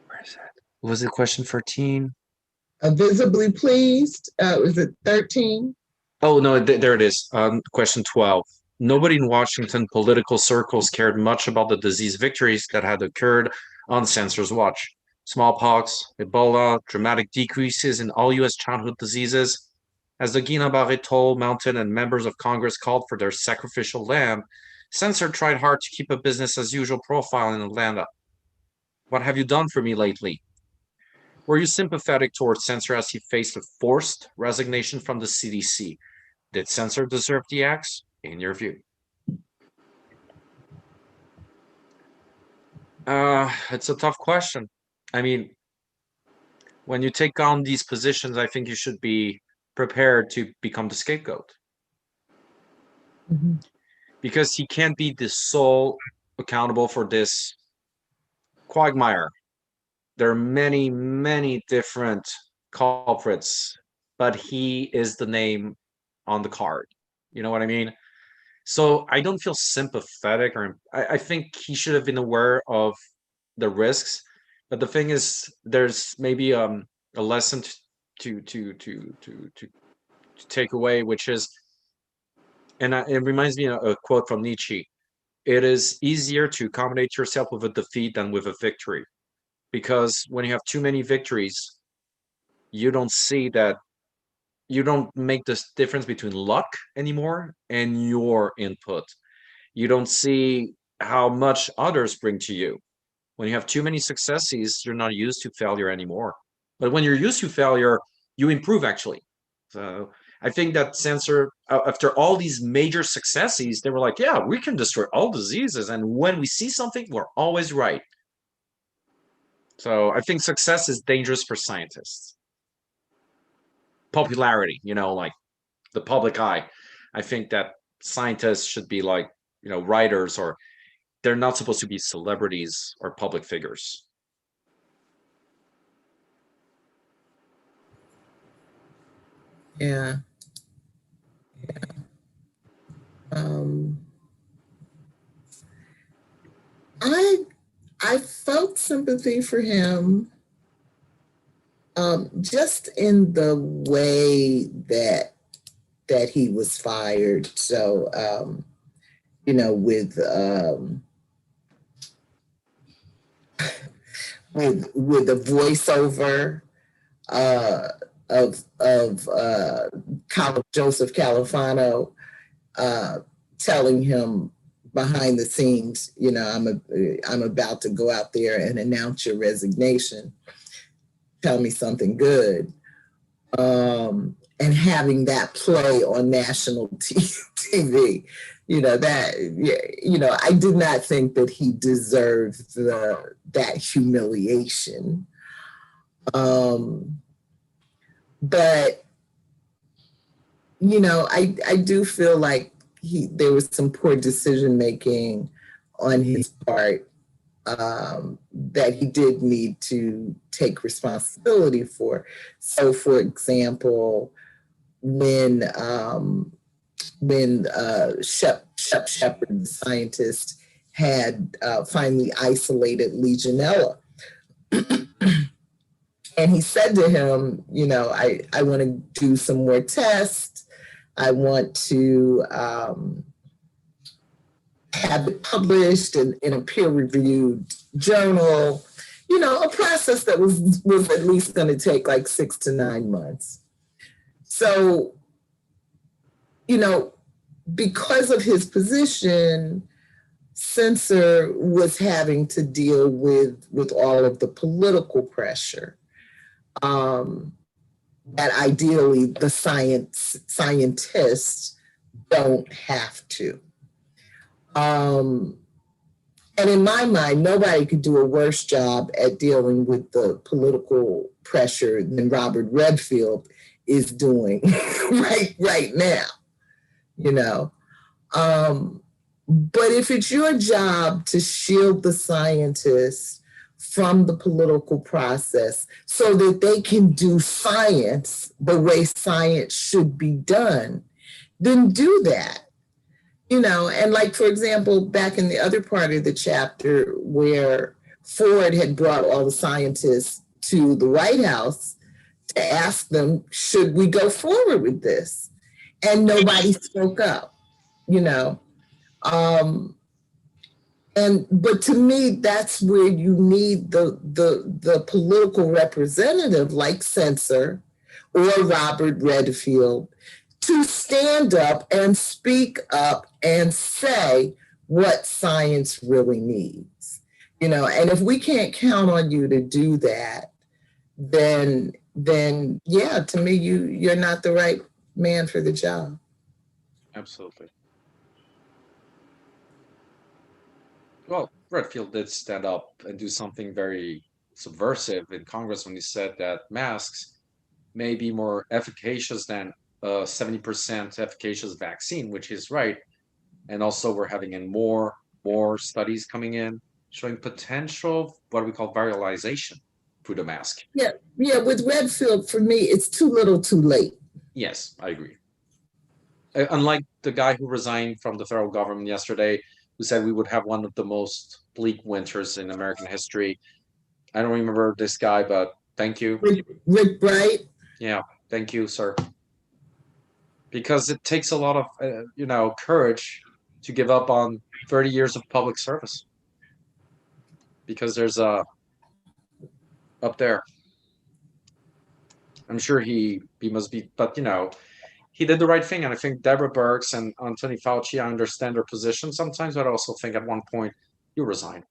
Where is it? Was it question 13? Visibly pleased. Was it 13? Oh, no, there it is. Question 12. Nobody in Washington political circles cared much about the disease victories that had occurred on censor's watch. Smallpox, Ebola, dramatic decreases in all U.S. childhood diseases. As the Guillain-Barré Mountain and members of Congress called for their sacrificial lamb, censor tried hard to keep a business as usual profile in Atlanta. What have you done for me lately? Were you sympathetic towards censor as he faced a forced resignation from the CDC? Did censor deserve the axe, in your view? It's a tough question. I mean, when you take on these positions, I think you should be prepared to become the scapegoat. Mm-hmm. Because he can't be the sole accountable for this quagmire. There are many, many different culprits, but he is the name on the card. You know what I mean? So I don't feel sympathetic, or I think he should have been aware of the risks. But the thing is, there's maybe a lesson to take away, which is, and it reminds me of a quote from Nietzsche: it is easier to accommodate yourself with a defeat than with a victory. Because when you have too many victories, you don't see that, you don't make this difference between luck anymore and your input. You don't see how much others bring to you. When you have too many successes, you're not used to failure anymore. But when you're used to failure, you improve actually. So I think that sensor, after all these major successes, they were like, yeah, we can destroy all diseases. And when we see something, we're always right. So I think success is dangerous for scientists. Popularity, like the public eye. I think that scientists should be like, writers, or they're not supposed to be celebrities or public figures. Yeah. I felt sympathy for him, just in the way that he was fired. So, with a voiceover of Joseph Califano, telling him behind the scenes, I'm about to go out there and announce your resignation. Tell me something good. And having that play on national TV, I did not think that he deserved that humiliation. But I do feel like there was some poor decision making on his part, that he did need to take responsibility for. So, for example, when Shep Shepard, the scientist, had finally isolated Legionella, and he said to him, I want to do some more tests. I want to have it published in a peer-reviewed journal, a process that was at least going to take like 6 to 9 months. So, because of his position, Censor was having to deal with all of the political pressure, that ideally the scientists don't have to. And in my mind, nobody could do a worse job at dealing with the political pressure than Robert Redfield is doing right now, But if it's your job to shield the scientists from the political process so that they can do science the way science should be done, then do that. And like, for example, back in the other part of the chapter where Ford had brought all the scientists to the White House to ask them, should we go forward with this? And nobody spoke up, But to me, that's where you need the political representative like Censor or Robert Redfield to stand up and speak up and say what science really needs. And if we can't count on you to do that, then yeah, to me, you're not the right man for the job. Absolutely. Well, Redfield did stand up and do something very subversive in Congress when he said that masks may be more efficacious than a 70% efficacious vaccine, which is right. And also we're having in more studies coming in showing potential, what we call viralization through the mask. Yeah, with Redfield, for me, it's too little too late. Yes, I agree. Unlike the guy who resigned from the federal government yesterday, who said we would have one of the most bleak winters in American history. I don't remember this guy, but thank you. Rick Bright? Yeah, thank you, sir. Because it takes a lot of, courage to give up on 30 years of public service because there's a up there. I'm sure he must be, but he did the right thing. And I think Deborah Birx and Anthony Fauci, I understand their position sometimes, but I also think at one point you resign.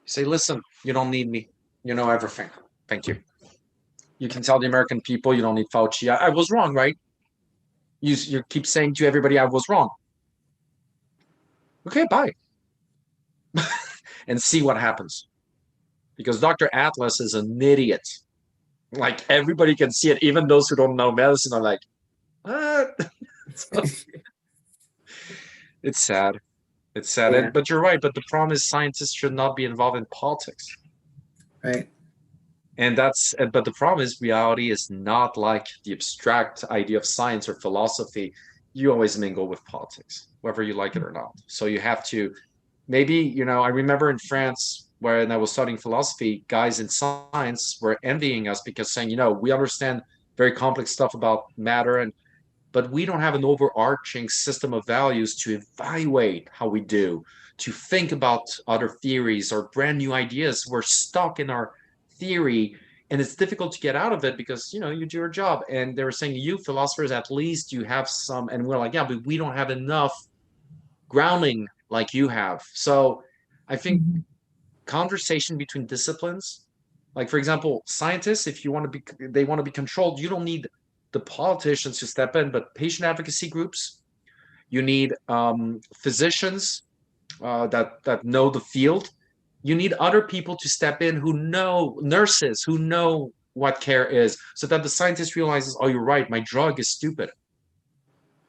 You say, listen, you don't need me. You know everything. Thank you. You can tell the American people you don't need Fauci. I was wrong, right? You keep saying to everybody I was wrong. Okay, bye. And see what happens. Because Dr. Atlas is an idiot. Like everybody can see it. Even those who don't know medicine are like, what? It's sad. It's sad. Yeah. But you're right. But the problem is scientists should not be involved in politics. Right. And but the problem is reality is not like the abstract idea of science or philosophy. You always mingle with politics, whether you like it or not. So you have to, maybe, I remember in France when I was studying philosophy, guys in science were envying us because saying, we understand very complex stuff about matter, but we don't have an overarching system of values to evaluate how we do, to think about other theories or brand new ideas. We're stuck in our theory, and it's difficult to get out of it because you do your job. And they were saying, you philosophers, at least you have some, and we're like, yeah, but we don't have enough grounding like you have. So I think conversation between disciplines, like for example, scientists, if you want to they want to be controlled, you don't need the politicians to step in, but patient advocacy groups, you need physicians that know the field. You need other people to step in who know, nurses who know what care is, so that the scientist realizes, oh, you're right, my drug is stupid.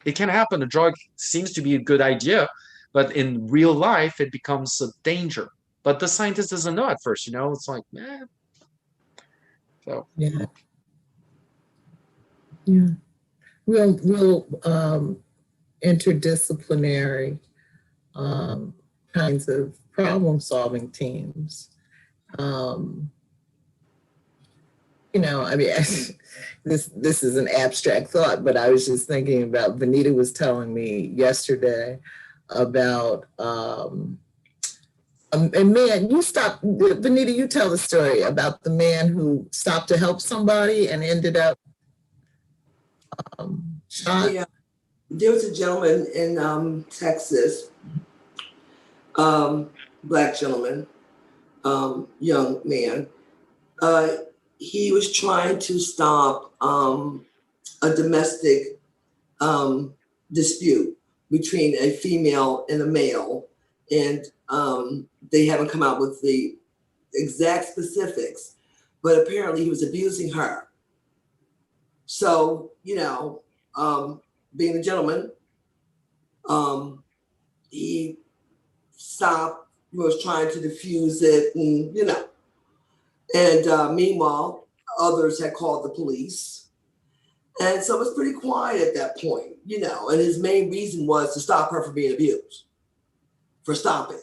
It can happen. A drug seems to be a good idea, but in real life, it becomes a danger. But the scientist doesn't know at first, it's like, So. Yeah. Yeah. Real interdisciplinary kinds of problem-solving teams. I mean, this is an abstract thought, but I was just thinking about, Venita was telling me yesterday about a man, Venita, you tell the story about the man who stopped to help somebody and ended up shot. Yeah, there was a gentleman in Texas, Black gentleman, young man. He was trying to stop a domestic dispute between a female and a male, and they haven't come out with the exact specifics, but apparently he was abusing her. So, being a gentleman, he stopped, was trying to diffuse it, and meanwhile, others had called the police. And so it was pretty quiet at that point, and his main reason was to stop her from being abused, for stopping.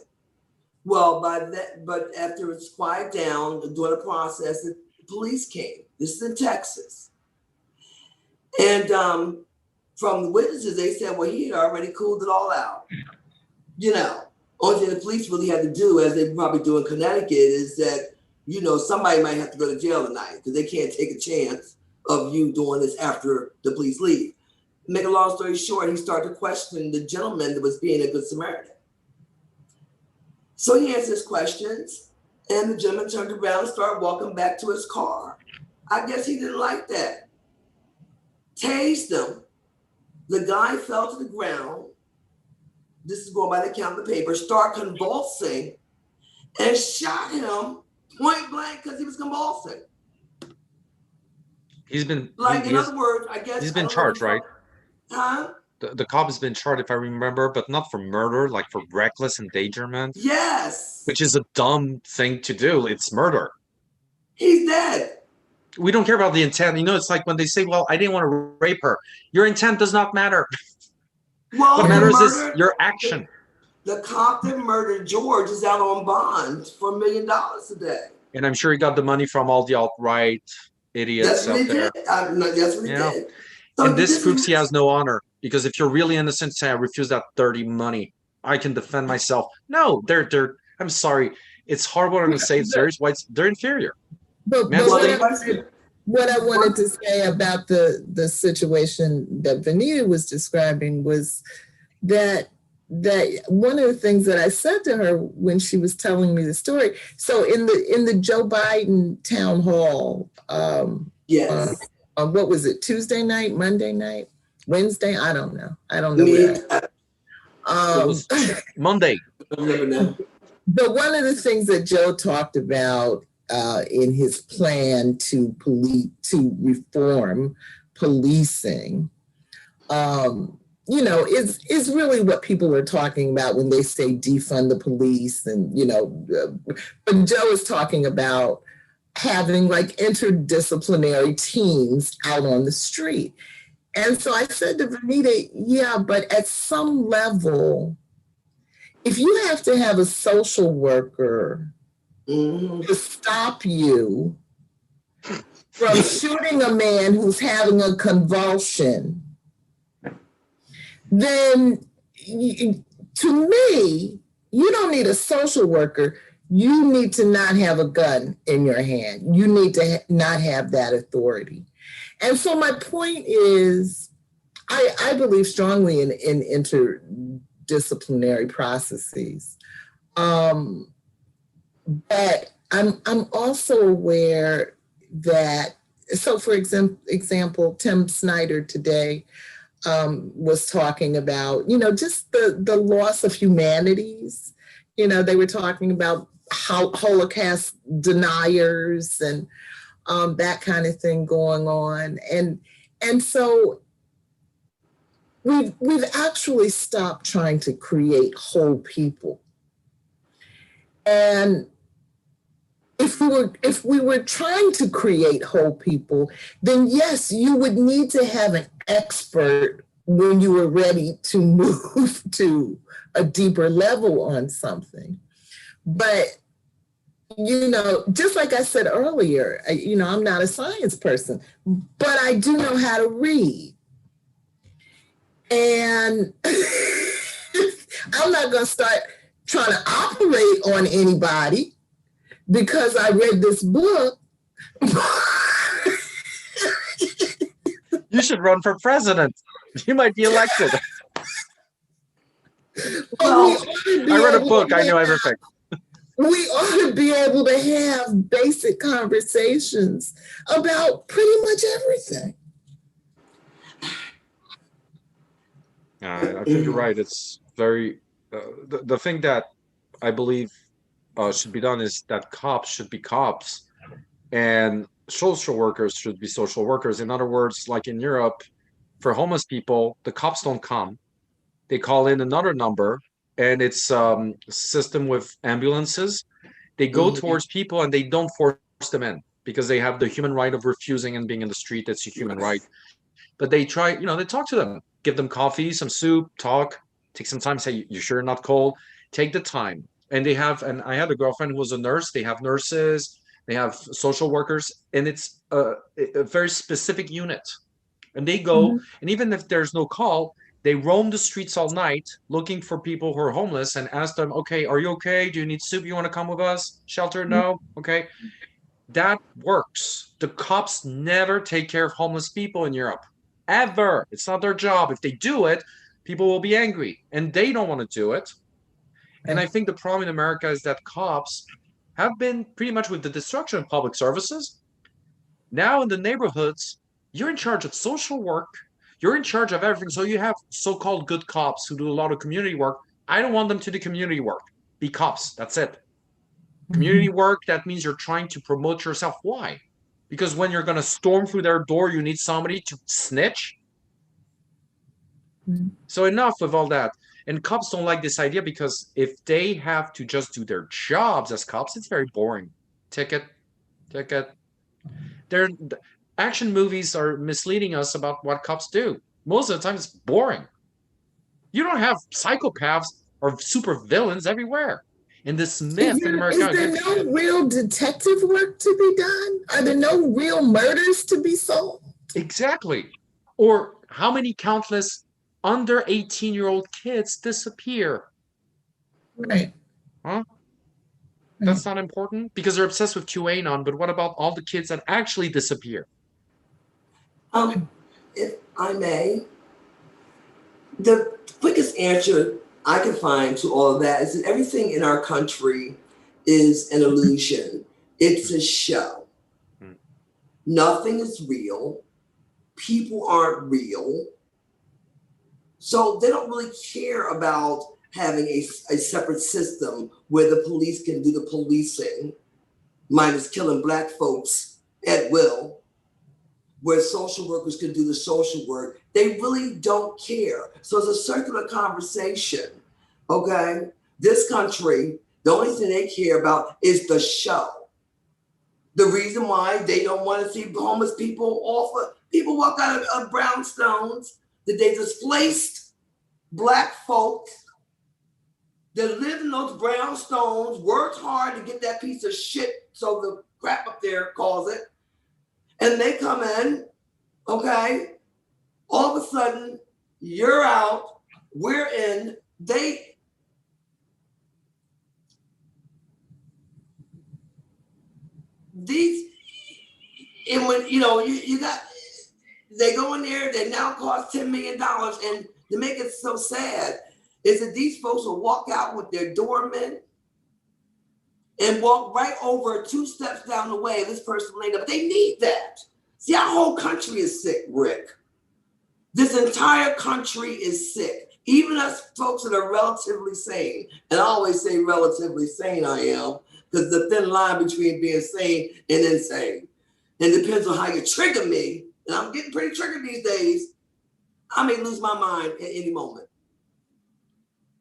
Well, but after it's quiet down, during the process, the police came. This is in Texas. And from the witnesses, they said, well, he had already cooled it all out. Only thing the police really had to do, as they probably do in Connecticut, is that, somebody might have to go to jail tonight because they can't take a chance of you doing this after the police leave. Make a long story short, he started to question the gentleman that was being a good Samaritan. So he answers questions, and the gentleman turned around and started walking back to his car. I guess he didn't like that. Tased him. The guy fell to the ground. This is going by the account of the paper. Start convulsing and shot him point blank because he was convulsing. He's been in other words, I guess he's been charged, right? Huh? The cop has been charged, if I remember, but not for murder, like for reckless endangerment. Yes. Which is a dumb thing to do. It's murder. He's dead. We don't care about the intent. It's like when they say, well, I didn't want to rape her. Your intent does not matter. Well, what matters is your action. The cop that murdered George is out on bond for $1 million today. And I'm sure he got the money from all the alt-right idiots out there. That's what he did. So and this proves he has no honor. because if you're really innocent, say I refuse that dirty money, I can defend myself. No, they're. I'm sorry, it's horrible to say it's serious. Why they're inferior. But what I wanted to say about the situation that Venita was describing was that one of the things that I said to her when she was telling me the story. So in the Joe Biden town hall, yes, what was it? Tuesday night, Monday night, Wednesday? I don't know. It was Monday. I remember now. But one of the things that Joe talked about in his plan to reform policing, is really what people are talking about when they say defund the police, and but Joe is talking about having like interdisciplinary teams out on the street. And so I said to Venita, yeah, but at some level, if you have to have a social worker to stop you from shooting a man who's having a convulsion, then to me, you don't need a social worker. You need to not have a gun in your hand. You need to not have that authority. And so my point is, I believe strongly in interdisciplinary processes. But I'm also aware that, so for example, Tim Snyder today was talking about, just the loss of humanities. They were talking about Holocaust deniers and that kind of thing going on. And so we've actually stopped trying to create whole people. And if we were trying to create whole people, then yes, you would need to have an expert when you were ready to move to a deeper level on something. But, just like I said earlier, I'm not a science person, but I do know how to read. And I'm not going to start trying to operate on anybody because I read this book. You should run for president. You might be elected. Well, I read a book. I know everything. We ought to be able to have basic conversations about pretty much everything. I think you're right. It's very the thing that I believe should be done is that cops should be cops and social workers should be social workers. In other words, like in Europe, for homeless people, the cops don't come. They call in another number, and it's a system with ambulances. They go towards people and they don't force them in because they have the human right of refusing and being in the street. That's a human right. But they try, they talk to them, give them coffee, some soup, talk, take some time, say, you sure not cold? Take the time. And and I had a girlfriend who was a nurse. They have nurses, they have social workers, and it's a very specific unit. And they go, and even if there's no call, they roam the streets all night looking for people who are homeless and ask them, okay, are you okay? Do you need soup? You want to come with us? Shelter? No? Okay. That works. The cops never take care of homeless people in Europe. Ever. It's not their job. If they do it, people will be angry. And they don't want to do it. And I think the problem in America is that cops have been pretty much with the destruction of public services. Now in the neighborhoods, you're in charge of social work. You're in charge of everything. So you have so-called good cops who do a lot of community work. I don't want them to do community work. Be cops. That's it. Community work, that means you're trying to promote yourself. Why? Because when you're going to storm through their door, you need somebody to snitch. So enough of all that. And cops don't like this idea because if they have to just do their jobs as cops, it's very boring. Ticket. Action movies are misleading us about what cops do. Most of the time, it's boring. You don't have psychopaths or super villains everywhere. And this myth in America. Is there no real detective work to be done? Are there no real murders to be solved? Exactly. Or how many countless under 18-year-old kids disappear? Right. Huh? Right. That's not important because they're obsessed with QAnon, but what about all the kids that actually disappear? If I may, the quickest answer I can find to all of that is that everything in our country is an illusion. It's a show. Mm. Nothing is real. People aren't real. So they don't really care about having a separate system where the police can do the policing, minus killing Black folks at will, where social workers can do the social work. They really don't care. So it's a circular conversation, okay? This country, the only thing they care about is the show. The reason why they don't want to see homeless people people walk out of brownstones, that they displaced Black folks that lived in those brownstones, worked hard to get that piece of shit, so the crap up there calls it, and they come in, okay? All of a sudden, you're out, we're in, and when, you got, they go in there, they now cost $10 million, and to make it so sad is that these folks will walk out with their doormen and walk right over 2 steps down the way, this person laid up. They need that. See, our whole country is sick, Rick. This entire country is sick. Even us folks that are relatively sane, and I always say relatively sane I am, because the thin line between being sane and insane. And it depends on how you trigger me, and I'm getting pretty triggered these days, I may lose my mind at any moment.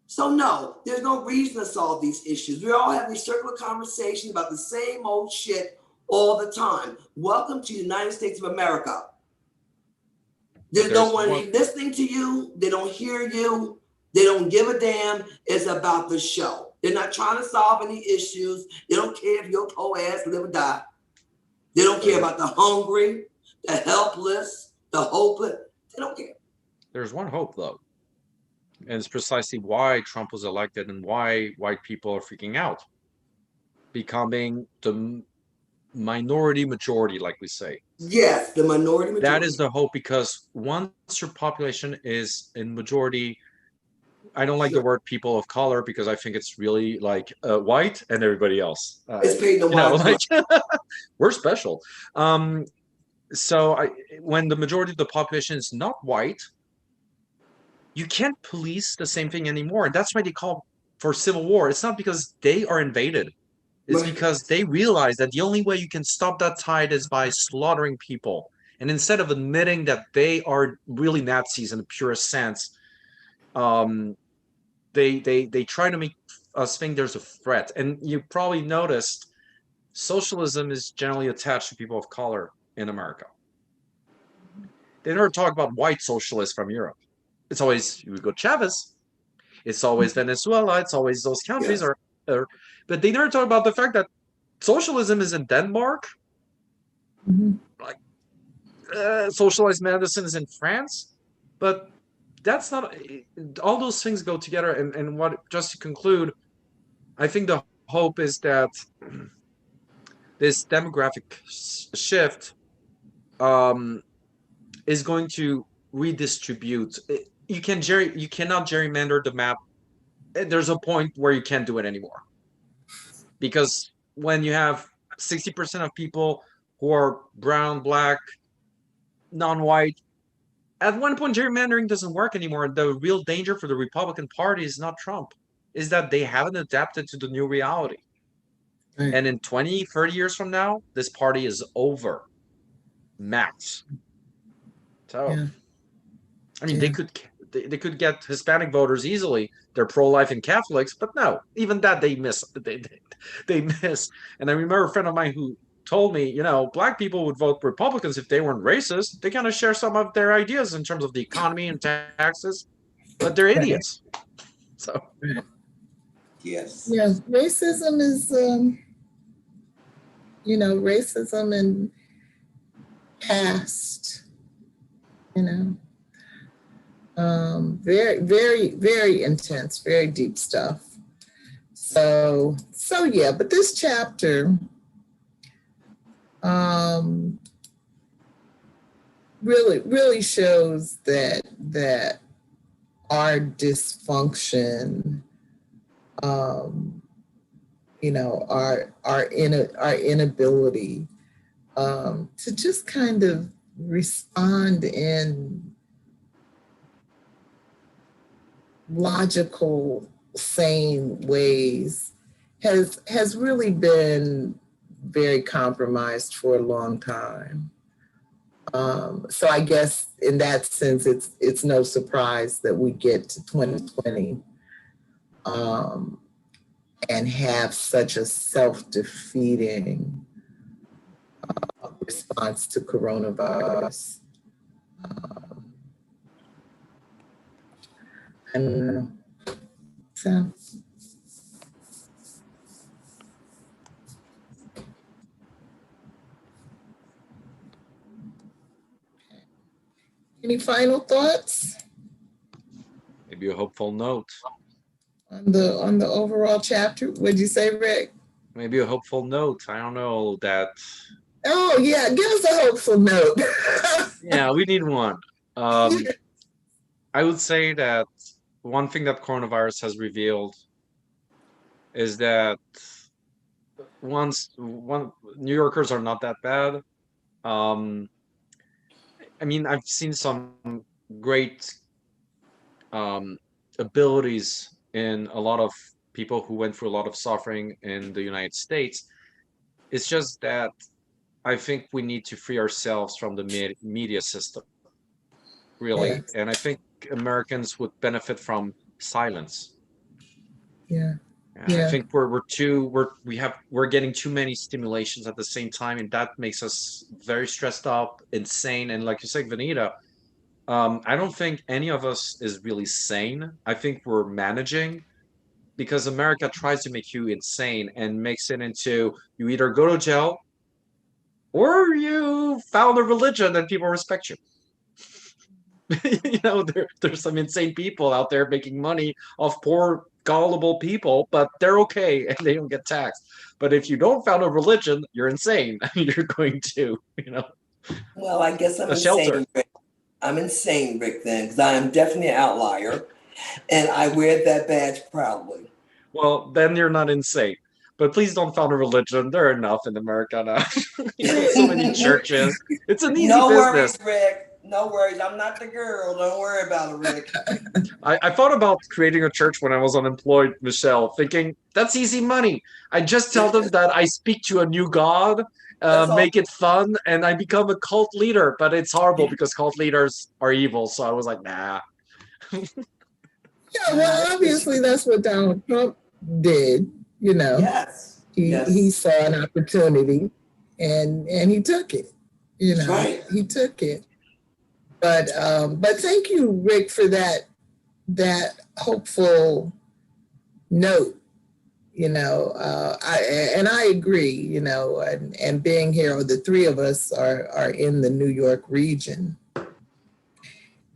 So no, there's no reason to solve these issues. We're all having circular conversations about the same old shit all the time. Welcome to the United States of America. There's no one listening to you. They don't hear you. They don't give a damn. It's about the show. They're not trying to solve any issues. They don't care if your poor ass live or die. They don't care about the hungry, the helpless, the hopeless. They don't care. There's one hope, though. And it's precisely why Trump was elected and why white people are freaking out. Becoming the minority majority, like we say. Yes, the minority majority. That is the hope, because once your population is in majority, I don't like the word people of color, because I think it's really like white and everybody else. It's paid no mind. We're special. So when the majority of the population is not white, you can't police the same thing anymore. And that's why they call for civil war. It's not because they are invaded. It's because they realize that the only way you can stop that tide is by slaughtering people. And instead of admitting that they are really Nazis in the purest sense, they try to make us think there's a threat. And you probably noticed socialism is generally attached to people of color in America. They never talk about white socialists from Europe. It's always Hugo Chavez. It's always Venezuela. It's always those countries. Yes. But they never talk about the fact that socialism is in Denmark. Mm-hmm. Like socialized medicine is in France. But that's not, all those things go together. And what, just to conclude, I think the hope is that this demographic shift is going to redistribute. You cannot gerrymander the map. There's a point where you can't do it anymore, because when you have 60% of people who are brown, black, non-white, at one point gerrymandering doesn't work anymore. The real danger for the Republican Party is not Trump, is that they haven't adapted to the new reality. Right. And in 20, 30 years from now, this party is over. Max. So, yeah. I mean, yeah. they could get Hispanic voters easily. They're pro-life and Catholics, but no, even that they miss. They miss. And I remember a friend of mine who told me, black people would vote Republicans if they weren't racist. They kind of share some of their ideas in terms of the economy and taxes, but they're idiots. So, yes. Yeah, racism is, racism and past, Very, very, very intense, very deep stuff. So yeah, but this chapter really shows that our dysfunction, our inability to just kind of respond in logical, sane ways has really been very compromised for a long time. So I guess in that sense, it's no surprise that we get to 2020 and have such a self-defeating response to coronavirus. I don't know. So. Any final thoughts Maybe a hopeful note. on the overall chapter? What'd you say, Rick? Maybe a hopeful note. I don't know that. Oh yeah, give us a hopeful note. Yeah, we need one. I would say that one thing that coronavirus has revealed is that New Yorkers are not that bad. I mean, I've seen some great abilities in a lot of people who went through a lot of suffering in the United States. It's just that I think we need to free ourselves from the media system, really. Yes. And I think Americans would benefit from silence. Yeah. I think we're getting too many stimulations at the same time, and that makes us very stressed out, insane. And like you said, Vanita, I don't think any of us is really sane. I think we're managing because America tries to make you insane and makes it into you either go to jail or you found a religion and people respect you. There's some insane people out there making money off poor gullible people, but they're okay and they don't get taxed. But if you don't found a religion, you're insane. You're going to, Well, I guess I'm a shelter. insane, Rick. I'm insane, Rick, then, because I am definitely an outlier, and I wear that badge proudly. Well, then you're not insane. But please don't found a religion. There are enough in America now. So many churches. It's an easy No business. worries, Rick. No worries. I'm not the girl. Don't worry about it, Rick. I thought about creating a church when I was unemployed, Michelle, thinking that's easy money. I just tell them that I speak to a new God, make it fun, and I become a cult leader. But it's horrible because cult leaders are evil. So I was like, nah. Yeah, well, obviously that's what Donald Trump did. Yes. He saw an opportunity, and he took it. Right. He took it. But thank you, Rick, for that hopeful note. I agree. And being here, the three of us are in the New York region,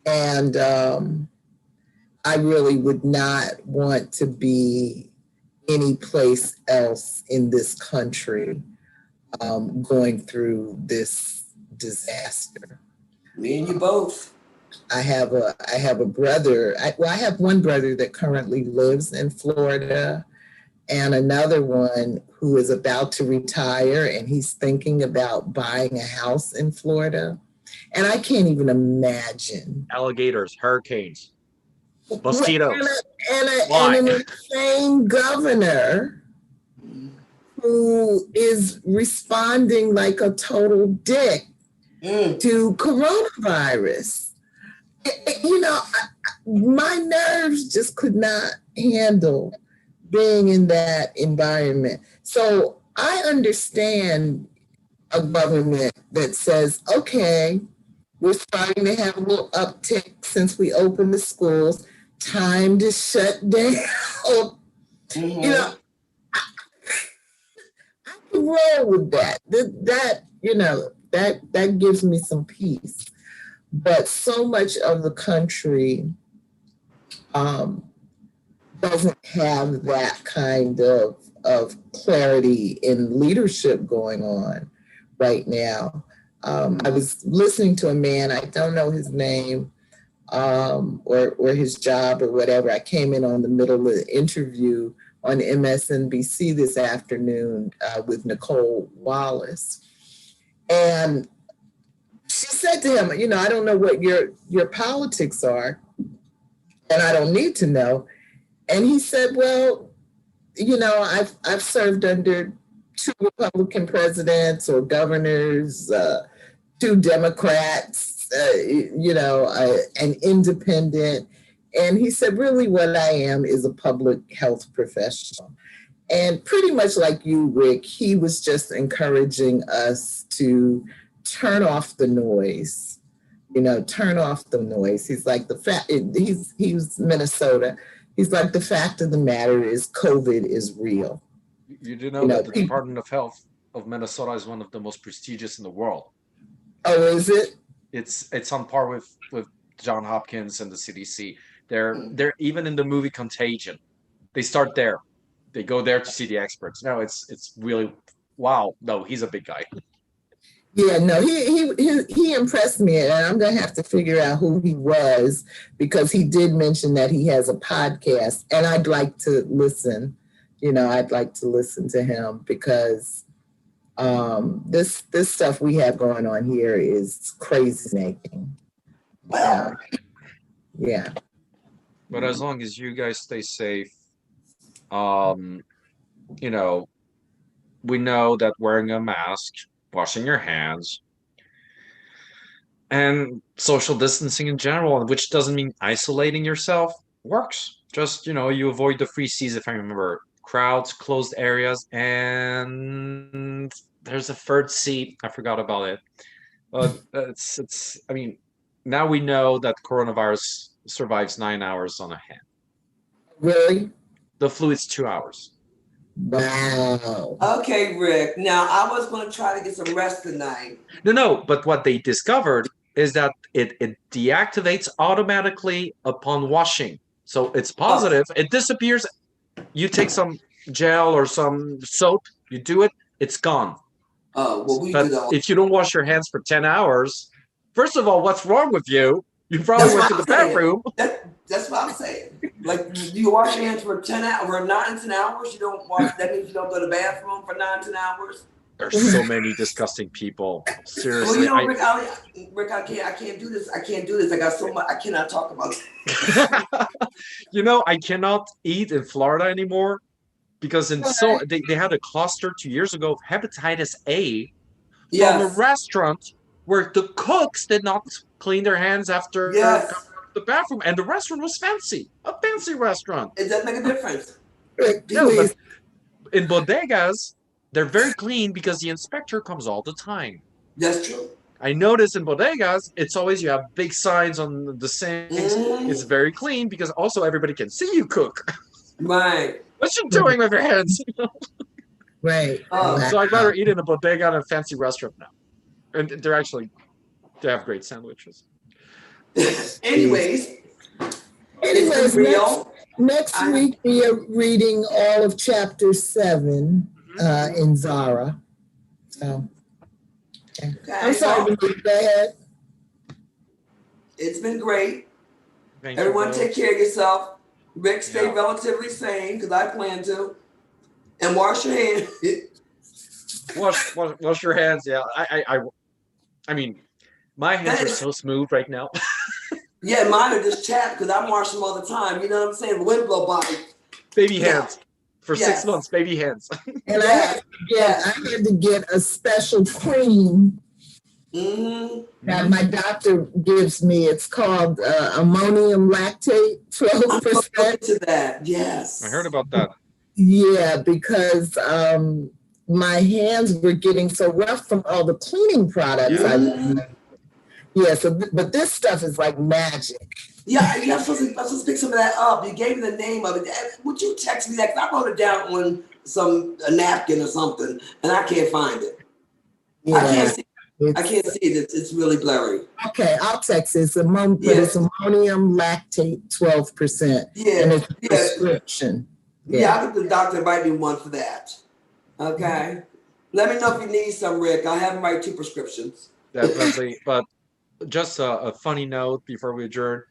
and I really would not want to be any place else in this country going through this disaster. Me and you both. I have a brother. I have one brother that currently lives in Florida, and another one who is about to retire, and he's thinking about buying a house in Florida. And I can't even imagine Alligators, hurricanes, mosquitoes. And an insane governor who is responding like a total dick to coronavirus. My nerves just could not handle being in that environment. So I understand a government that says, okay, we're starting to have a little uptick since we opened the schools. Time to shut down. I can roll with that. That gives me some peace. but so much of the country doesn't have that kind of clarity in leadership going on right now. I was listening to a man, I don't know his name, or his job or whatever. I came in on the middle of the interview on MSNBC this afternoon with Nicole Wallace. And she said to him, I don't know what your politics are, and I don't need to know. And he said, well, I've served under 2 Republican presidents or governors, 2 Democrats, an independent. And he said, really what I am is a public health professional. And pretty much like you, Rick, he was just encouraging us to turn off the noise, turn off the noise. He's like, he's Minnesota. He's like, the fact of the matter is COVID is real. You do know that the Department of Health of Minnesota is one of the most prestigious in the world. Oh, is it? It's on par with John Hopkins and the CDC. They're even in the movie Contagion. They start there. They go there to see the experts. No, it's really, wow. No, he's a big guy. Yeah, no, he impressed me, and I'm gonna have to figure out who he was, because he did mention that he has a podcast, and I'd like to listen. I'd like to listen to him, because this stuff we have going on here is crazy making. Yeah. But as long as you guys stay safe, we know that wearing a mask, washing your hands, and social distancing in general, which doesn't mean isolating yourself, works. Just, you avoid the free seas, if I remember, crowds, closed areas, and there's a third C. I forgot about it. But now we know that coronavirus survives 9 hours on a hand. Really? The flu is 2 hours. Wow. Okay, Rick. Now, I was going to try to get some rest tonight. No, but what they discovered is that it deactivates automatically upon washing. So it's positive. It disappears. You take some gel or some soap, you do it, it's gone. But if you don't wash your hands for 10 hours, first of all, what's wrong with you? You probably went to the bathroom. That's what I'm saying. Like, you wash your hands for 10 hours, or 9 to 10 hours. You don't wash. That means you don't go to the bathroom for 9 to 10 hours. There's so many disgusting people. Seriously. Well, Rick, I can't do this. I can't do this. I got so much. I cannot talk about it. I cannot eat in Florida anymore, because they had a cluster 2 years ago of hepatitis A from a restaurant where the cooks did not clean their hands after the bathroom, and the restaurant was fancy, a fancy restaurant. It does make a difference. No, but in bodegas, they're very clean because the inspector comes all the time. That's true. I notice in bodegas, it's always, you have big signs on the sinks. It's very clean because also everybody can see you cook. Right. What you doing with your hands? Right. So I'd rather eat in a bodega than a fancy restaurant now. And they have great sandwiches. Anyways, real. Next week we are reading all of chapter 7 in Zara. So, okay. I'm sorry, go ahead. It's been great. Everyone take care of yourself. Rick, stay relatively sane, because I plan to. And wash your hands. Wash your hands. Yeah, I mean, my hands are so smooth right now. Yeah, mine are just chapped because I wash them all the time. You know what I'm saying? The wind blow by. Baby hands. For 6 months, baby hands. And I had to get a special cream that my doctor gives me. It's called ammonium lactate, 12%. To that, yes. I heard about that. Yeah, because my hands were getting so rough from all the cleaning products I used. Yeah, but this stuff is like magic. Yeah, I'm supposed to pick some of that up. You gave me the name of it. Would you text me that? 'Cause I wrote it down on a napkin or something, and I can't find it. Yeah. I can't see. I can't see it. It's really blurry. Okay, I'll text it. But it's ammonium lactate 12%. Yeah, And it's a prescription. Yeah, I think the doctor might be one for that. Okay. Let me know if you need some, Rick. I'll have him write 2 prescriptions. Definitely. But just a funny note before we adjourn.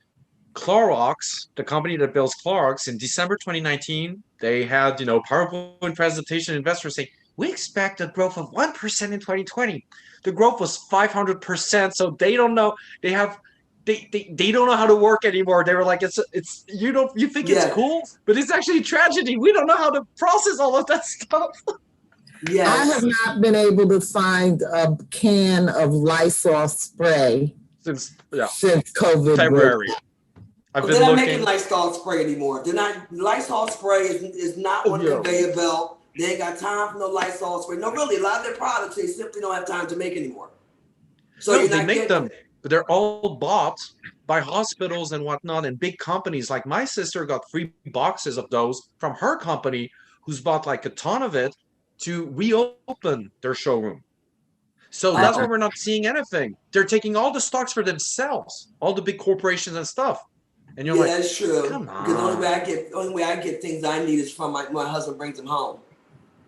Clorox, the company that builds Clorox, in December 2019, they had, PowerPoint presentation investors saying, we expect a growth of 1% in 2020. The growth was 500%. So they don't know. They don't know how to work anymore. They were like, you think it's cool, but it's actually a tragedy. We don't know how to process all of that stuff. Yes. I have not been able to find a can of Lysol spray since COVID. February. They're not making Lysol spray anymore. Lysol spray is not on the conveyor belt. They ain't got time for no Lysol spray. No, really, a lot of their products they simply don't have time to make anymore. So they make them, but they're all bought by hospitals and whatnot and big companies. Like my sister got 3 boxes of those from her company, who's bought like a ton of it to reopen their showroom. So that's why we're not seeing anything. They're taking all the stocks for themselves, all the big corporations and stuff. And you're like, that's true. Come on. Because the only way I get things I need is from my husband brings them home.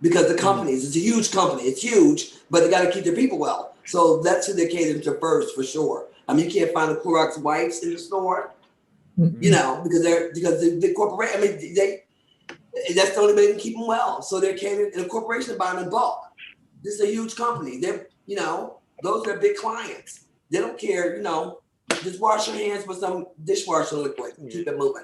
Because the companies, it's a huge company. It's huge, but they got to keep their people well. So that's who they're catering to first, for sure. I mean, you can't find the Clorox wipes in the store, because the corporation. I mean, that's the only way they can keep them well. So they're catering, and the corporation buy them in bulk. This is a huge company. They're, those are big clients. They don't care, just wash your hands with some dishwasher liquid. Keep it moving.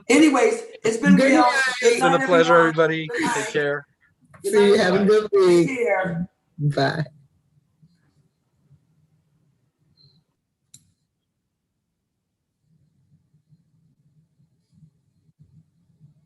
Anyways, it's been real. It's been a pleasure, everybody. Take care. See you. Have a good week. Take care. Bye.